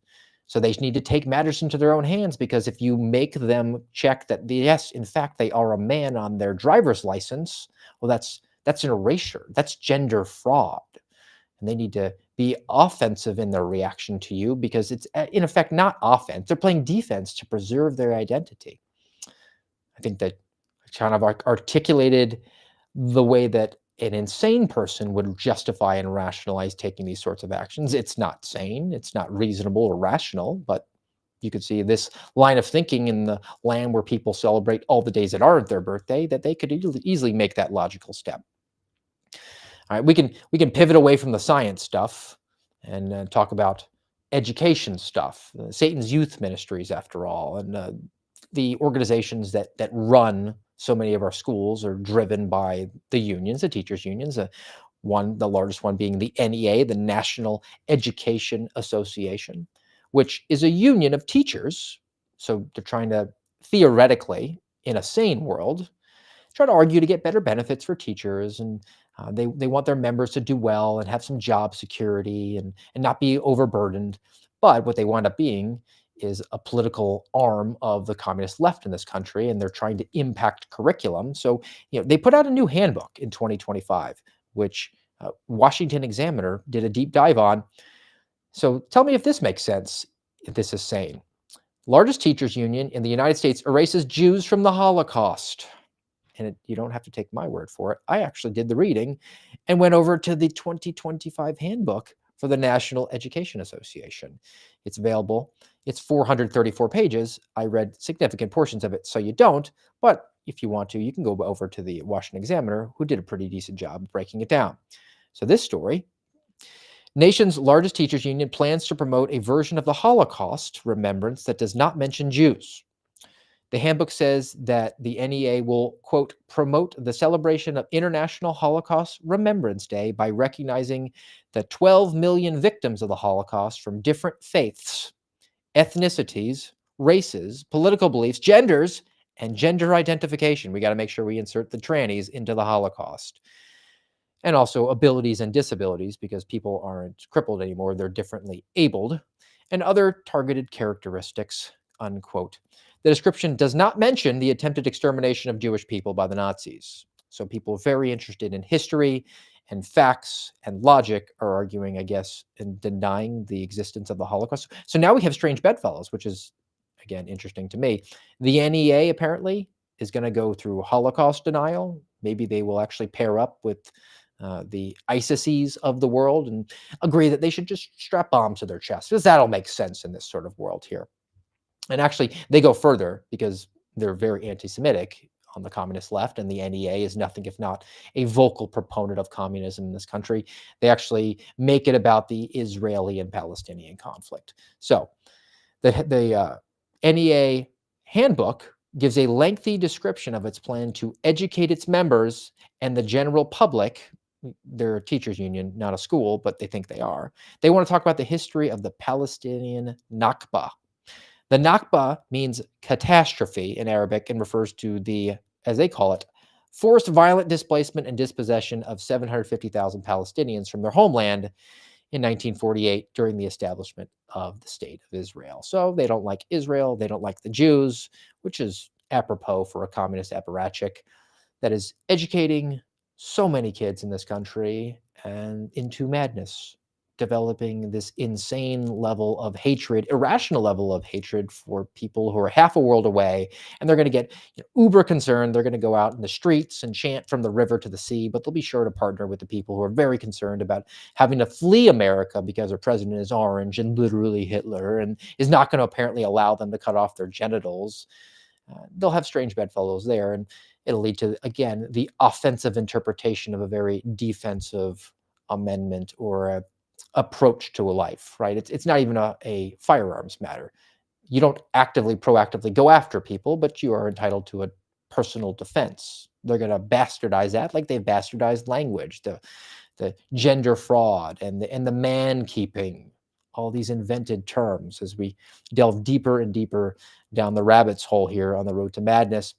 So they need to take matters into their own hands, because if you make them check that, yes, in fact, they are a man on their driver's license, well, that's an erasure. That's gender fraud. And they need to be offensive in their reaction to you, because it's, in effect, not offense. They're playing defense to preserve their identity. I think that kind of articulated the way that an insane person would justify and rationalize taking these sorts of actions. It's not sane, it's not reasonable or rational, but you could see this line of thinking in the land where people celebrate all the days that aren't their birthday, that they could easily make that logical step. All right, we can pivot away from the science stuff and talk about education stuff. Satan's Youth Ministries, after all, and the organizations that run so many of our schools are driven by the unions, the teachers' unions. The largest one being the NEA, the National Education Association, which is a union of teachers. So they're trying to, theoretically, in a sane world, try to argue to get better benefits for teachers, and they want their members to do well and have some job security and not be overburdened. But what they wind up being is a political arm of the communist left in this country, and they're trying to impact curriculum. So, they put out a new handbook in 2025, which Washington Examiner did a deep dive on. So tell me if this makes sense, if this is sane. Largest teachers union in the United States erases Jews from the Holocaust. And you don't have to take my word for it. I actually did the reading and went over to the 2025 handbook for the National Education Association. It's available. It's 434 pages. I read significant portions of it, so you don't. But if you want to, you can go over to the Washington Examiner, who did a pretty decent job of breaking it down. So this story: nation's largest teachers union plans to promote a version of the Holocaust remembrance that does not mention Jews. The handbook says that the NEA will, quote, promote the celebration of International Holocaust Remembrance Day by recognizing the 12 million victims of the Holocaust from different faiths, ethnicities, races, political beliefs, genders, and gender identification. We got to make sure we insert the trannies into the Holocaust. And also abilities and disabilities, because people aren't crippled anymore, they're differently abled, and other targeted characteristics, unquote. The description does not mention the attempted extermination of Jewish people by the Nazis. So people very interested in history and facts and logic are arguing, I guess, and denying the existence of the Holocaust. So now we have strange bedfellows, which is, again, interesting to me. The NEA apparently is going to go through Holocaust denial. Maybe they will actually pair up with the ISISes of the world and agree that they should just strap bombs to their chests, because that'll make sense in this sort of world here. And actually, they go further because they're very anti-Semitic on the communist left, and the NEA is nothing if not a vocal proponent of communism in this country. They actually make it about the Israeli and Palestinian conflict. So the NEA handbook gives a lengthy description of its plan to educate its members and the general public. They're a teachers union, not a school, but they think they are. They want to talk about the history of the Palestinian Nakba. The Nakba means catastrophe in Arabic and refers to the, as they call it, forced violent displacement and dispossession of 750,000 Palestinians from their homeland in 1948 during the establishment of the State of Israel. So they don't like Israel, they don't like the Jews, which is apropos for a communist apparatchik that is educating so many kids in this country and into madness, developing this insane level of hatred, irrational level of hatred for people who are half a world away. And they're going to get uber concerned. They're going to go out in the streets and chant from the river to the sea, but they'll be sure to partner with the people who are very concerned about having to flee America because their president is orange and literally Hitler and is not going to apparently allow them to cut off their genitals. They'll have strange bedfellows there, and it'll lead to, again, the offensive interpretation of a very defensive amendment or a approach to a life, right? It's not even a firearms matter. You don't proactively go after people, but you are entitled to a personal defense. They're going to bastardize that like they've bastardized language, the gender fraud and the man keeping, all these invented terms as we delve deeper and deeper down the rabbit's hole here on the road to madness.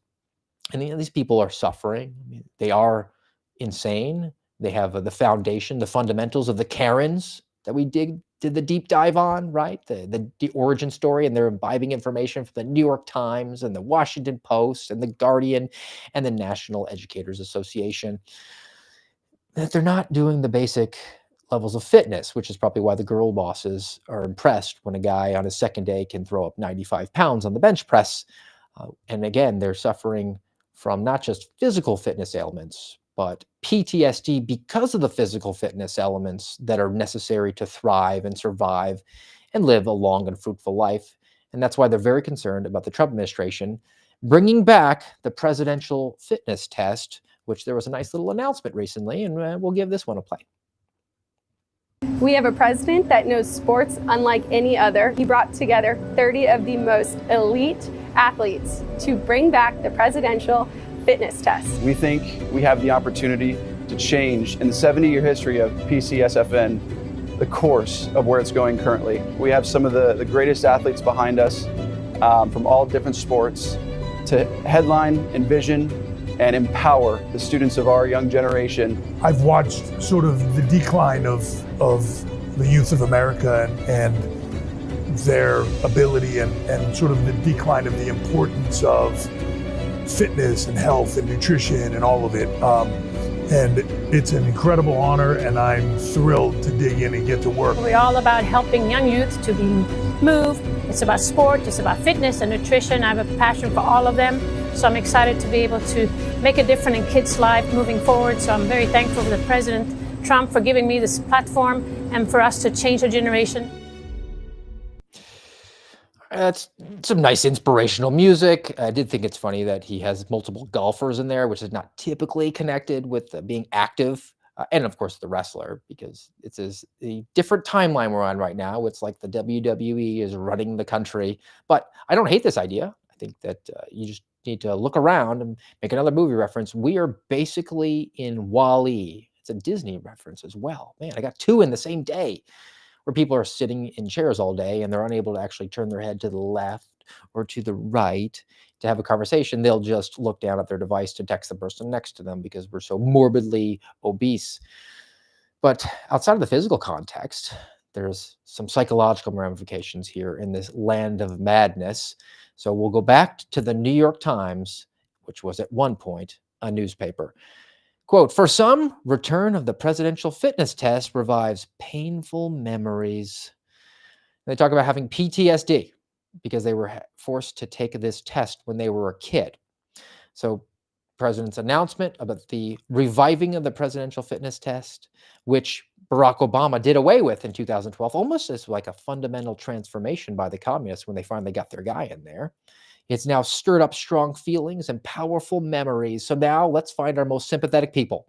And these people are suffering. I mean, they are insane. They have the foundation, the fundamentals of the Karens that we did the deep dive on, right? The origin story, and they're imbibing information from the New York Times and the Washington Post and the Guardian and the National Educators Association. That they're not doing the basic levels of fitness, which is probably why the girl bosses are impressed when a guy on his second day can throw up 95 pounds on the bench press. And again, they're suffering from not just physical fitness ailments, but PTSD because of the physical fitness elements that are necessary to thrive and survive and live a long and fruitful life. And that's why they're very concerned about the Trump administration bringing back the presidential fitness test, which there was a nice little announcement recently, and we'll give this one a play. We have a president that knows sports unlike any other. He brought together 30 of the most elite athletes to bring back the presidential fitness test. We think we have the opportunity to change in the 70-year history of PCSFN the course of where it's going currently. We have some of the greatest athletes behind us from all different sports to headline, envision, and empower the students of our young generation. I've watched sort of the decline of the youth of America and their ability and sort of the decline of the importance of fitness and health and nutrition and all of it. And it's an incredible honor, and I'm thrilled to dig in and get to work. We're all about helping young youth to be moved. It's about sport, it's about fitness and nutrition. I have a passion for all of them. So I'm excited to be able to make a difference in kids' lives moving forward. So I'm very thankful to President Trump for giving me this platform and for us to change a generation. That's some nice inspirational music. I did think it's funny that he has multiple golfers in there, which is not typically connected with being active. And of course, the wrestler, because it's a different timeline we're on right now. It's like the WWE is running the country. But I don't hate this idea. I think that you just need to look around and make another movie reference. We are basically in WALL-E. It's a Disney reference as well. Man, I got two in the same day, where people are sitting in chairs all day and they're unable to actually turn their head to the left or to the right to have a conversation. They'll just look down at their device to text the person next to them because we're so morbidly obese. But outside of the physical context, there's some psychological ramifications here in this land of madness. So we'll go back to the New York Times, which was at one point a newspaper. Quote, "For some, return of the presidential fitness test revives painful memories." And they talk about having PTSD because they were forced to take this test when they were a kid. So president's announcement about the reviving of the presidential fitness test, which Barack Obama did away with in 2012, almost as like a fundamental transformation by the communists when they finally got their guy in there. It's now stirred up strong feelings and powerful memories. So now let's find our most sympathetic people.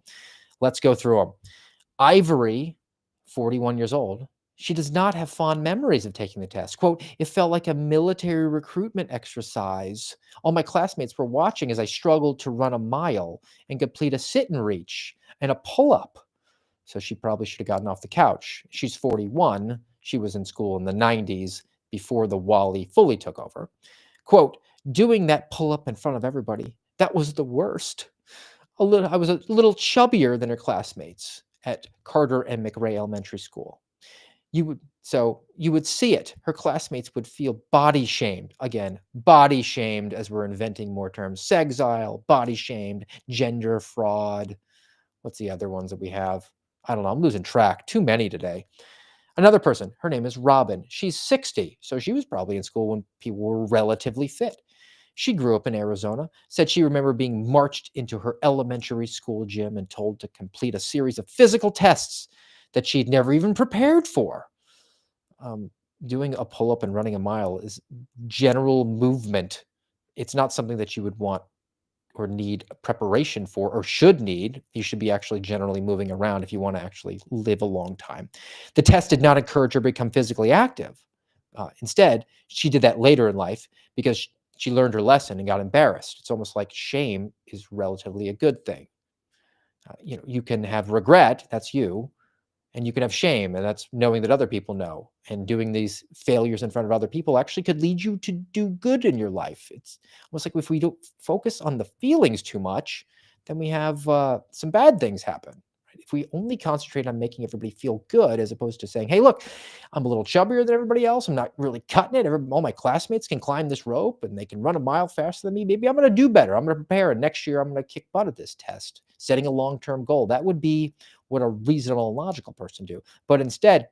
Let's go through them. Ivory, 41 years old, she does not have fond memories of taking the test. Quote, "It felt like a military recruitment exercise. All my classmates were watching as I struggled to run a mile and complete a sit and reach and a pull-up." So she probably should have gotten off the couch. She's 41. She was in school in the 90s before the WALL-E fully took over. Quote, "Doing that pull-up in front of everybody, that was the worst. I was a little chubbier than her classmates at Carter and McRae Elementary School. you would see it. Her classmates would feel body shamed. Again, body shamed, as we're inventing more terms. Sexile, body shamed, gender fraud. What's the other ones that we have? I don't know. I'm losing track. Too many today. Another person, her name is Robin. She's 60, so she was probably in school when people were relatively fit. She grew up in Arizona, said she remembered being marched into her elementary school gym and told to complete a series of physical tests that she'd never even prepared for. Doing a pull-up and running a mile is general movement. It's not something that you would want or need preparation for, or should need. You should be actually generally moving around if you want to actually live a long time. The test did not encourage her to become physically active. Instead, she did that later in life because she learned her lesson and got embarrassed. It's almost like shame is relatively a good thing. You can have regret, that's you, and you can have shame, and that's knowing that other people know. And doing these failures in front of other people actually could lead you to do good in your life. It's almost like if we don't focus on the feelings too much, then we have some bad things happen. Right? If we only concentrate on making everybody feel good, as opposed to saying, hey, look, I'm a little chubbier than everybody else. I'm not really cutting it. All my classmates can climb this rope and they can run a mile faster than me. Maybe I'm going to do better. I'm going to prepare. And next year, I'm going to kick butt at this test, setting a long-term goal. That would be what a reasonable and logical person do. But instead,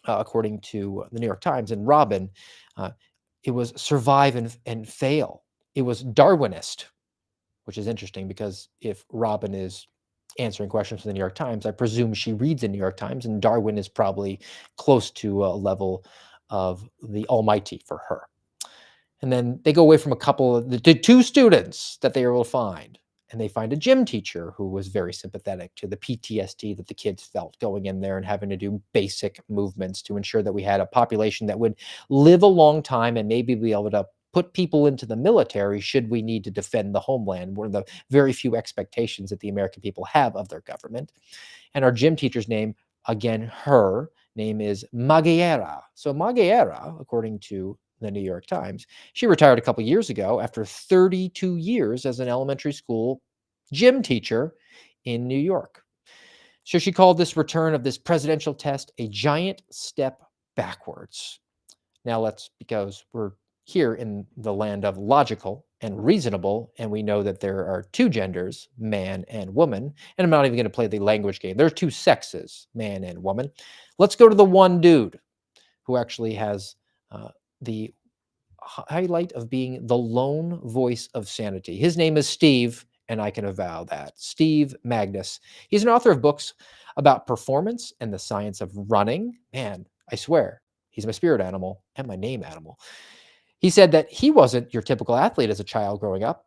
according to the New York Times and Robin, it was survive and fail. It was Darwinist, which is interesting because if Robin is answering questions for the New York Times, I presume she reads the New York Times, and Darwin is probably close to a level of the almighty for her. And then they go away from a couple of the two students that they are able to find. And they find a gym teacher who was very sympathetic to the PTSD that the kids felt going in there and having to do basic movements to ensure that we had a population that would live a long time and maybe be able to put people into the military should we need to defend the homeland. One of the very few expectations that the American people have of their government. And our gym teacher's name, again, her name is Maguera. So Maguera, according to the New York Times, she retired a couple years ago after 32 years as an elementary school gym teacher in New York. So she called this return of this presidential test a giant step backwards. Now because we're here in the land of logical and reasonable, and we know that there are two genders, man and woman, and I'm not even going to play the language game. There are two sexes, man and woman. Let's go to the one dude who actually has the highlight of being the lone voice of sanity. His name is Steve, and I can avow that. Steve Magness. He's an author of books about performance and the science of running. Man, I swear, he's my spirit animal and my name animal. He said that he wasn't your typical athlete as a child growing up,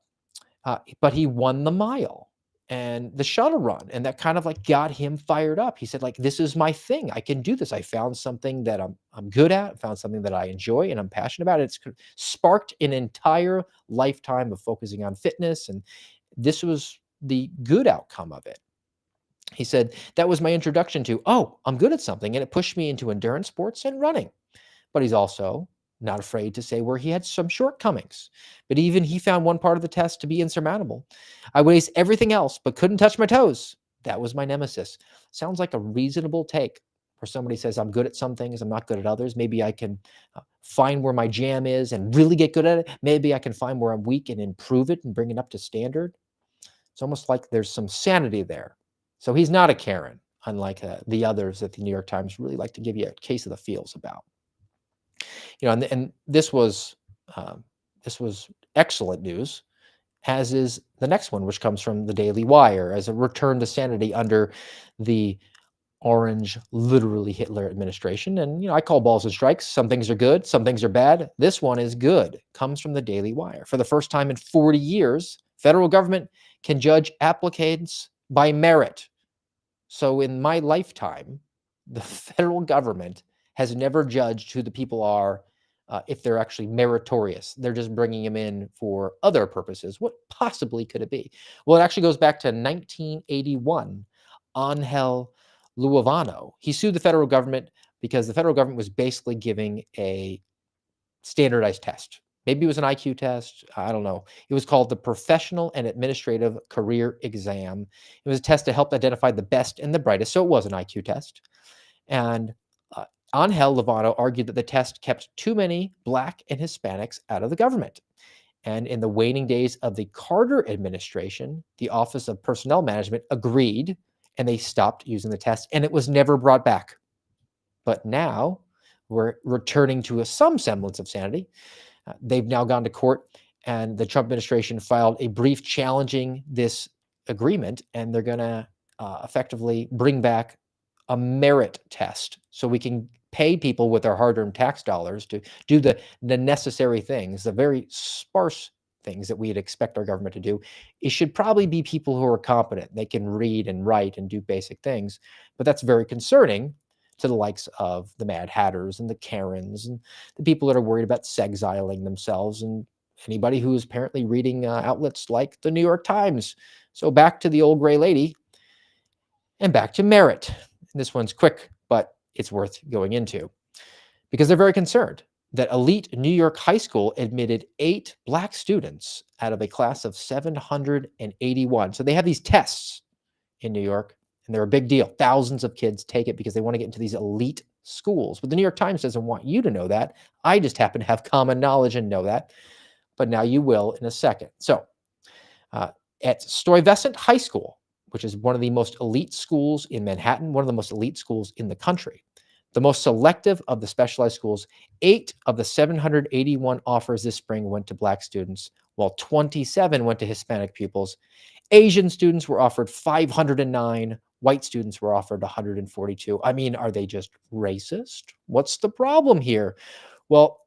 but he won the mile and the shuttle run, and that kind of like got him fired up. He said, like, this is my thing. I can do this. I found something that I'm good at, found something that I enjoy and I'm passionate about. It's sparked an entire lifetime of focusing on fitness, and this was the good outcome of it. He said, that was my introduction to, I'm good at something, and it pushed me into endurance sports and running. But he's also not afraid to say where he had some shortcomings. But even he found one part of the test to be insurmountable. I would ace everything else, but couldn't touch my toes. That was my nemesis. Sounds like a reasonable take where somebody says, I'm good at some things, I'm not good at others. Maybe I can find where my jam is and really get good at it. Maybe I can find where I'm weak and improve it and bring it up to standard. It's almost like there's some sanity there. So he's not a Karen, unlike the others that the New York Times really like to give you a case of the feels about. And this was excellent news, as is the next one, which comes from the Daily Wire as a return to sanity under the orange, literally Hitler administration. And, I call balls and strikes. Some things are good, some things are bad. This one is good. Comes from the Daily Wire. For the first time in 40 years, federal government can judge applicants by merit. So in my lifetime, the federal government has never judged who the people are if they're actually meritorious. They're just bringing them in for other purposes. What possibly could it be? Well, it actually goes back to 1981. Angel Luovano. He sued the federal government because the federal government was basically giving a standardized test. Maybe it was an IQ test. I don't know. It was called the Professional and Administrative Career Exam. It was a test to help identify the best and the brightest. So it was an IQ test. And Angel Levano argued that the test kept too many Black and Hispanics out of the government. And in the waning days of the Carter administration, the Office of Personnel Management agreed, and they stopped using the test, and it was never brought back. But now we're returning to some semblance of sanity. They've now gone to court, and the Trump administration filed a brief challenging this agreement, and they're going to effectively bring back a merit test so we can pay people with our hard-earned tax dollars to do the necessary things, the very sparse things that we'd expect our government to do. It should probably be people who are competent. They can read and write and do basic things, but that's very concerning to the likes of the Mad Hatters and the Karens and the people that are worried about sexiling themselves and anybody who is apparently reading outlets like the New York Times. So back to the old gray lady and back to merit. This one's quick, but it's worth going into because they're very concerned that elite New York high school admitted 8 Black students out of a class of 781. So they have these tests in New York, and they're a big deal. Thousands of kids take it because they want to get into these elite schools. But the New York Times doesn't want you to know that. I just happen to have common knowledge and know that. But now you will in a second. So at Stuyvesant High School, which is one of the most elite schools in Manhattan, one of the most elite schools in the country, the most selective of the specialized schools, 8 of the 781 offers this spring went to Black students, while 27 went to Hispanic pupils. Asian students were offered 509. White students were offered 142. I mean, are they just racist? What's the problem here? Well,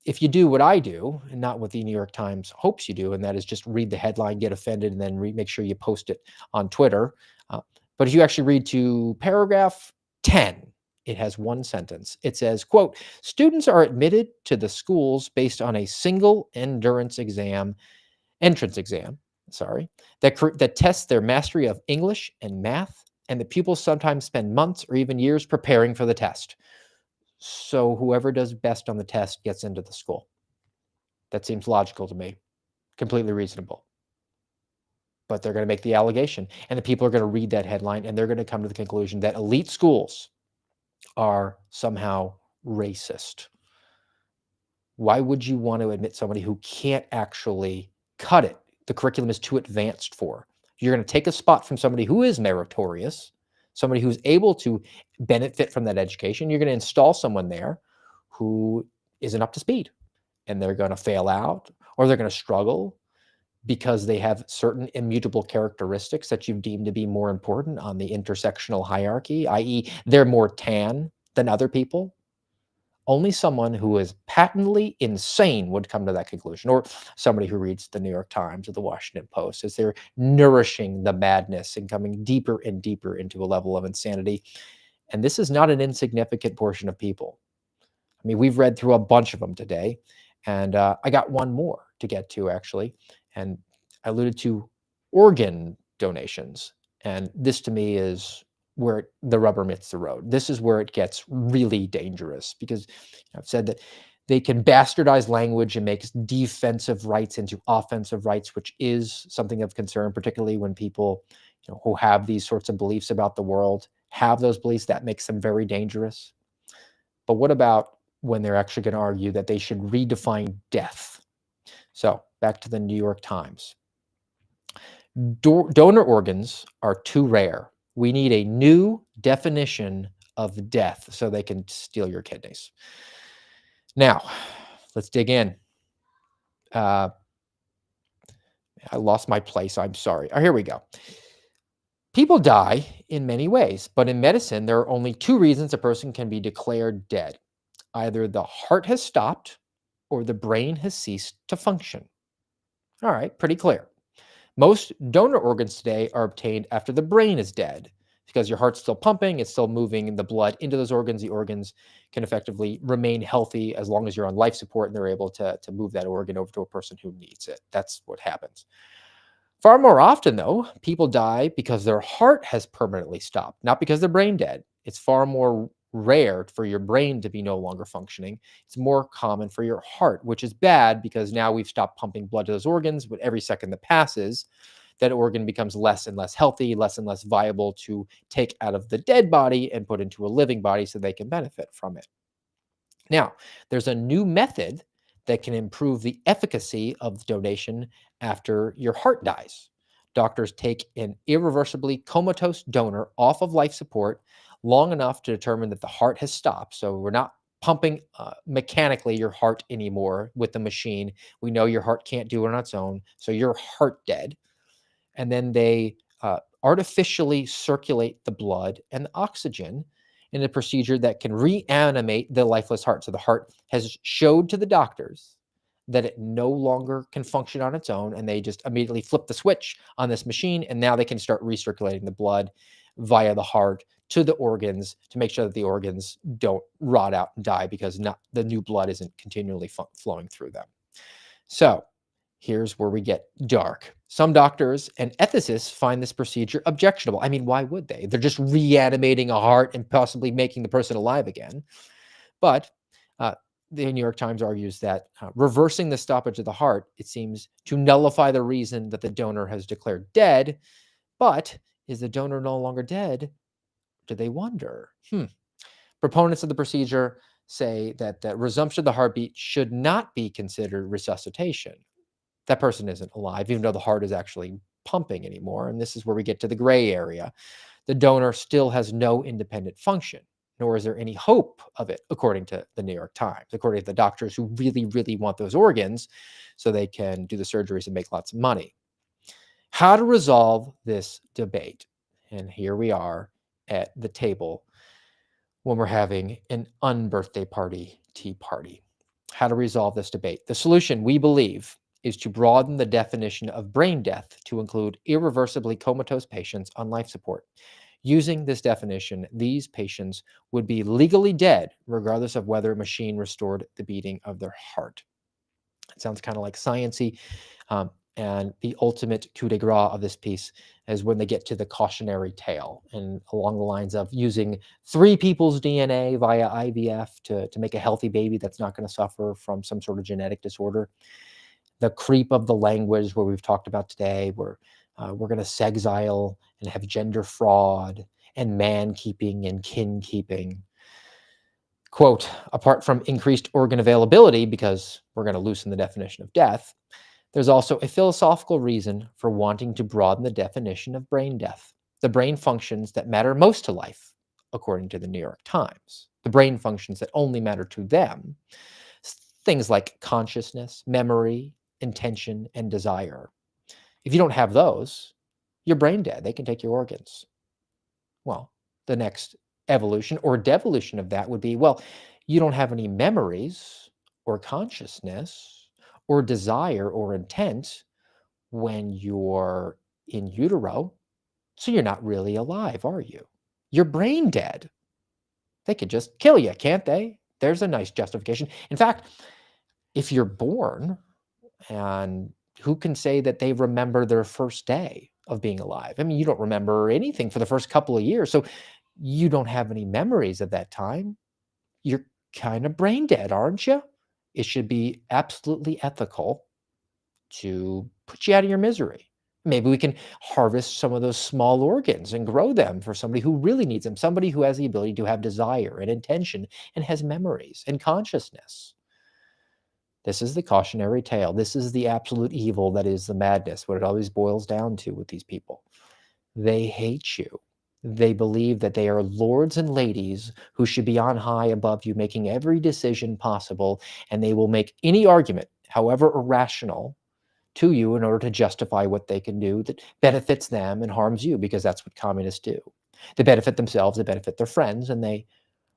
if you do what I do, and not what the New York Times hopes you do, and that is just read the headline, get offended, and then make sure you post it on Twitter. But if you actually read to paragraph 10, it has one sentence. It says, quote, students are admitted to the schools based on a single entrance exam, that tests their mastery of English and math, and the pupils sometimes spend months or even years preparing for the test. So whoever does best on the test gets into the school. That seems logical to me, completely reasonable. But they're going to make the allegation, and the people are going to read that headline, and they're going to come to the conclusion that elite schools are somehow racist. Why would you want to admit somebody who can't actually cut it? The curriculum is too advanced for. You're going to take a spot from somebody who is meritorious, somebody who's able to benefit from that education. You're going to install someone there who isn't up to speed, and they're going to fail out, or they're going to struggle because they have certain immutable characteristics that you've deemed to be more important on the intersectional hierarchy, i.e., they're more tan than other people. Only someone who is patently insane would come to that conclusion, or somebody who reads the New York Times or the Washington Post as they're nourishing the madness and coming deeper and deeper into a level of insanity. And this is not an insignificant portion of people. I mean, we've read through a bunch of them today, and I got one more to get to, actually. And I alluded to organ donations. And this, to me, is where the rubber meets the road. This is where it gets really dangerous, because I've said that they can bastardize language and make defensive rights into offensive rights, which is something of concern, particularly when people who have these sorts of beliefs about the world have those beliefs. That makes them very dangerous. But what about when they're actually going to argue that they should redefine death? So back to the New York Times. Donor organs are too rare. We need a new definition of death so they can steal your kidneys. Now, let's dig in. I lost my place. I'm sorry. Oh, here we go. People die in many ways, but in medicine, there are only 2 reasons a person can be declared dead. Either the heart has stopped or the brain has ceased to function. All right, pretty clear. Most donor organs today are obtained after the brain is dead, because your heart's still pumping, it's still moving the blood into those organs. The organs can effectively remain healthy as long as you're on life support, and they're able to move that organ over to a person who needs it. That's what happens. Far more often, though, people die because their heart has permanently stopped, not because their brain dead. It's far more rare for your brain to be no longer functioning. It's more common for your heart, which is bad because now we've stopped pumping blood to those organs. But every second that passes, that organ becomes less and less healthy, less and less viable to take out of the dead body and put into a living body so they can benefit from it. Now, there's a new method that can improve the efficacy of donation after your heart dies. Doctors take an irreversibly comatose donor off of life support long enough to determine that the heart has stopped. So we're not pumping mechanically your heart anymore with the machine. We know your heart can't do it on its own, so you're heart dead. And then they artificially circulate the blood and the oxygen in a procedure that can reanimate the lifeless heart. So the heart has showed to the doctors that it no longer can function on its own, and they just immediately flip the switch on this machine, and now they can start recirculating the blood via the heart to the organs to make sure that the organs don't rot out and die because the new blood isn't continually flowing through them. So here's where we get dark. Some doctors and ethicists find this procedure objectionable. I mean, why would they? They're just reanimating a heart and possibly making the person alive again. But the New York Times argues that reversing the stoppage of the heart, it seems to nullify the reason that the donor has declared dead. But is the donor no longer dead? Do they wonder? Proponents of the procedure say that the resumption of the heartbeat should not be considered resuscitation. That person isn't alive, even though the heart is actually pumping anymore. And this is where we get to the gray area. The donor still has no independent function, nor is there any hope of it, according to the New York Times, according to the doctors who really, really want those organs so they can do the surgeries and make lots of money. How to resolve this debate? And here we are at the table when we're having an unbirthday party tea party. How to resolve this debate? The solution, we believe, is to broaden the definition of brain death to include irreversibly comatose patients on life support. Using this definition, these patients would be legally dead regardless of whether a machine restored the beating of their heart. It sounds kind of like science-y, and the ultimate coup de grace of this piece is when they get to the cautionary tale, and along the lines of using 3 people's DNA via IVF to make a healthy baby that's not going to suffer from some sort of genetic disorder. The creep of the language where we've talked about today, where we're going to sexile and have gender fraud and man keeping and kin keeping. Quote, apart from increased organ availability, because we're going to loosen the definition of death, there's also a philosophical reason for wanting to broaden the definition of brain death. The brain functions that matter most to life, according to the New York Times. The brain functions that only matter to them. Things like consciousness, memory, intention, and desire. If you don't have those, you're brain dead. They can take your organs. Well, the next evolution or devolution of that would be, well, you don't have any memories or consciousness or desire or intent when you're in utero, so you're not really alive, are you? You're brain dead. They could just kill you, can't they? There's a nice justification. In fact, if you're born, and who can say that they remember their first day of being alive? I mean, you don't remember anything for the first couple of years, so you don't have any memories of that time. You're kind of brain dead, aren't you? It should be absolutely ethical to put you out of your misery. Maybe we can harvest some of those small organs and grow them for somebody who really needs them, somebody who has the ability to have desire and intention and has memories and consciousness. This is the cautionary tale. This is the absolute evil that is the madness, what it always boils down to with these people. They hate you. They believe that they are lords and ladies who should be on high above you, making every decision possible, and they will make any argument, however irrational, to you in order to justify what they can do that benefits them and harms you, because that's what communists do. They benefit themselves, they benefit their friends, and they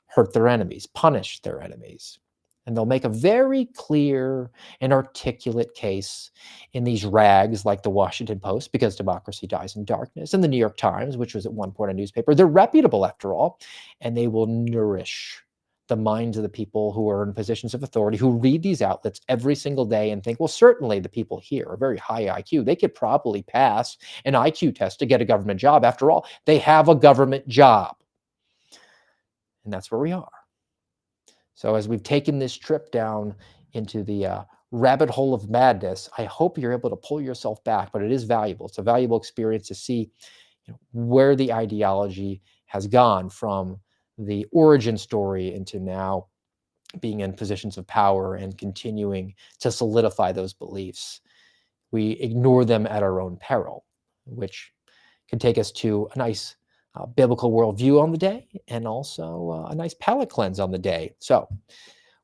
hurt their enemies, punish their enemies. And they'll make a very clear and articulate case in these rags like the Washington Post, because democracy dies in darkness, and the New York Times, which was at one point a newspaper. They're reputable after all, and they will nourish the minds of the people who are in positions of authority, who read these outlets every single day and think, well, certainly the people here are very high IQ. They could probably pass an IQ test to get a government job. After all, they have a government job. And that's where we are. So as we've taken this trip down into the rabbit hole of madness, I hope you're able to pull yourself back, but it is valuable. It's a valuable experience to see where the ideology has gone from the origin story into now being in positions of power and continuing to solidify those beliefs. We ignore them at our own peril, which can take us to a nice biblical worldview on the day and also a nice palate cleanse on the day. So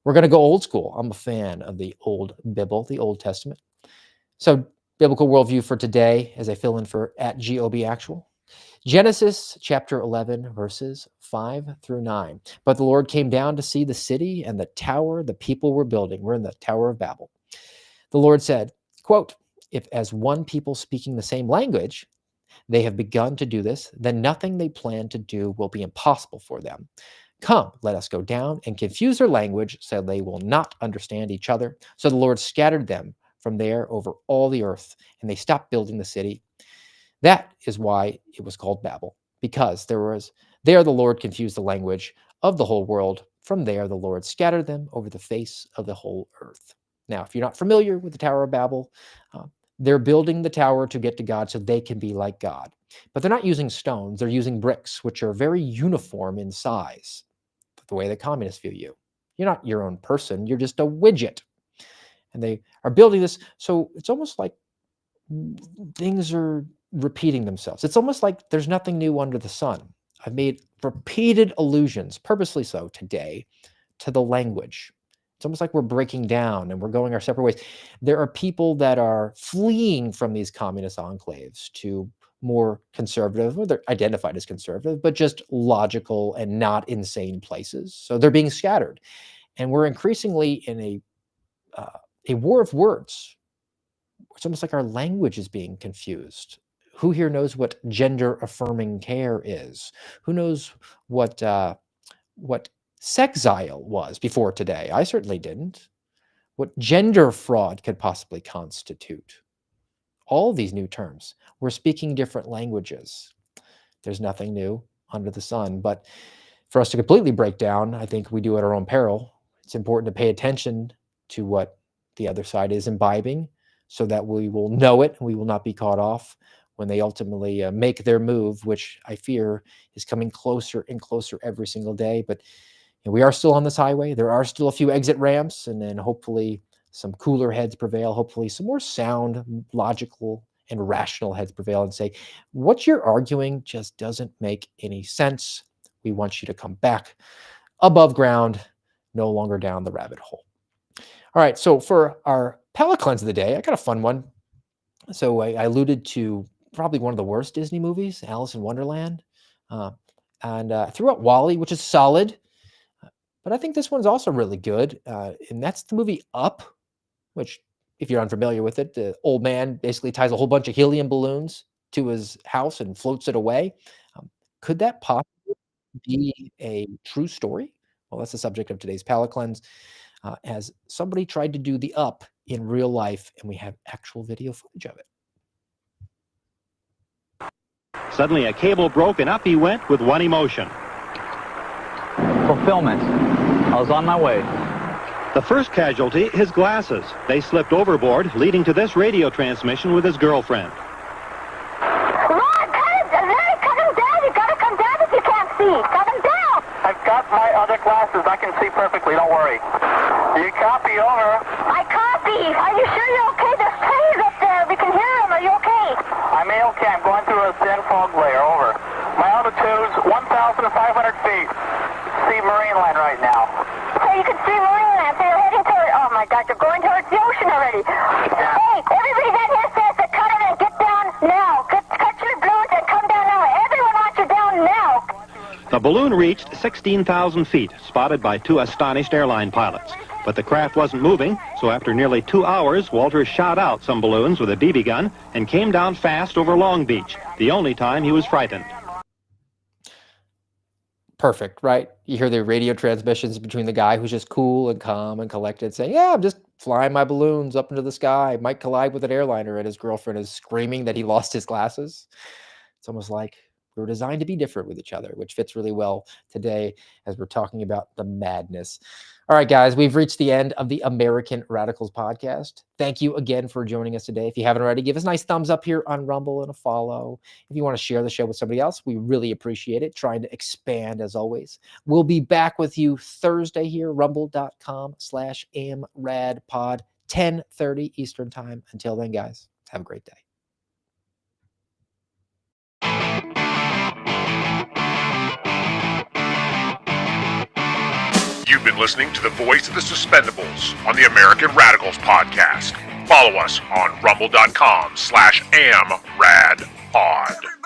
we're going to go old school. I'm a fan of the old Bible, the Old Testament. So biblical worldview for today, as I fill in for @GOBActual. Genesis chapter 11, verses 5 through 9. But the Lord came down to see the city and the tower the people were building. We're in the Tower of Babel. The Lord said, quote, if as one people speaking the same language, they have begun to do this, then nothing they plan to do will be impossible for them. Come, let us go down and confuse their language so they will not understand each other. So the Lord scattered them from there over all the earth, and they stopped building the city. That is why it was called Babel, because there the Lord confused the language of the whole world. From there, the Lord scattered them over the face of the whole earth. Now, if you're not familiar with the Tower of Babel, they're building the tower to get to God so they can be like God. But they're not using stones. They're using bricks, which are very uniform in size, the way the communists view you. You're not your own person. You're just a widget. And they are building this. So it's almost like things are repeating themselves. It's almost like there's nothing new under the sun. I've made repeated allusions, purposely so today, to the language. It's almost like we're breaking down and we're going our separate ways. There are people that are fleeing from these communist enclaves to more conservative, or they're identified as conservative, but just logical and not insane places. So they're being scattered. And we're increasingly in a war of words. It's almost like our language is being confused. Who here knows what gender affirming care is? Who knows what sexile was before today? I certainly didn't. What gender fraud could possibly constitute? All these new terms. We're speaking different languages. There's nothing new under the sun. But for us to completely break down, I think we do at our own peril. It's important to pay attention to what the other side is imbibing so that we will know it and we will not be caught off when they ultimately make their move, which I fear is coming closer and closer every single day. But we are still on this highway. There are still a few exit ramps, and then hopefully some cooler heads prevail. Hopefully some more sound, logical, and rational heads prevail and say, what you're arguing just doesn't make any sense. We want you to come back above ground, no longer down the rabbit hole. All right, so for our palate cleanse of the day, I got a fun one. So I alluded to probably one of the worst Disney movies, Alice in Wonderland. And I threw out WALL-E, which is solid. But I think this one's also really good. And that's the movie Up, which, if you're unfamiliar with it, the old man basically ties a whole bunch of helium balloons to his house and floats it away. Could that possibly be a true story? Well, that's the subject of today's palate cleanse. As somebody tried to do the Up in real life, and we have actual video footage of it. Suddenly a cable broke and up he went with one emotion. Fulfillment. I was on my way. The first casualty, his glasses. They slipped overboard, leading to this radio transmission with his girlfriend. Ron, cut him down. You gotta come down if you can't see. Cut him down. I've got my other glasses. I can see perfectly. Don't worry. You copy, over. I copy. Are you sure you're okay? There's planes up there. We can hear them. Are you okay? I'm okay. I'm going through a thin fog layer. Over. My altitude's 1,500 feet. See marine line right now. So you can see marine land. So you're heading toward. Oh my God, you're going towards the ocean already. Yeah. Hey, everybody down here says to cut it and get down now. Cut your balloons and come down now. Everyone wants you down now. The balloon reached 16,000 feet, spotted by two astonished airline pilots. But the craft wasn't moving, so after nearly 2 hours, Walter shot out some balloons with a BB gun and came down fast over Long Beach, the only time he was frightened. Perfect, right? You hear the radio transmissions between the guy who's just cool and calm and collected saying, yeah, I'm just flying my balloons up into the sky, might collide with an airliner, and his girlfriend is screaming that he lost his glasses. It's almost like we were designed to be different with each other, which fits really well today as we're talking about the madness. All right, guys, we've reached the end of the American Radicals podcast. Thank you again for joining us today. If you haven't already, give us a nice thumbs up here on Rumble and a follow. If you want to share the show with somebody else, we really appreciate it. Trying to expand as always. We'll be back with you Thursday here, rumble.com/amradpod, 10:30 Eastern time. Until then, guys, have a great day. You've been listening to the voice of the Suspendables on the American Radicals podcast. Follow us on rumble.com/amradpod.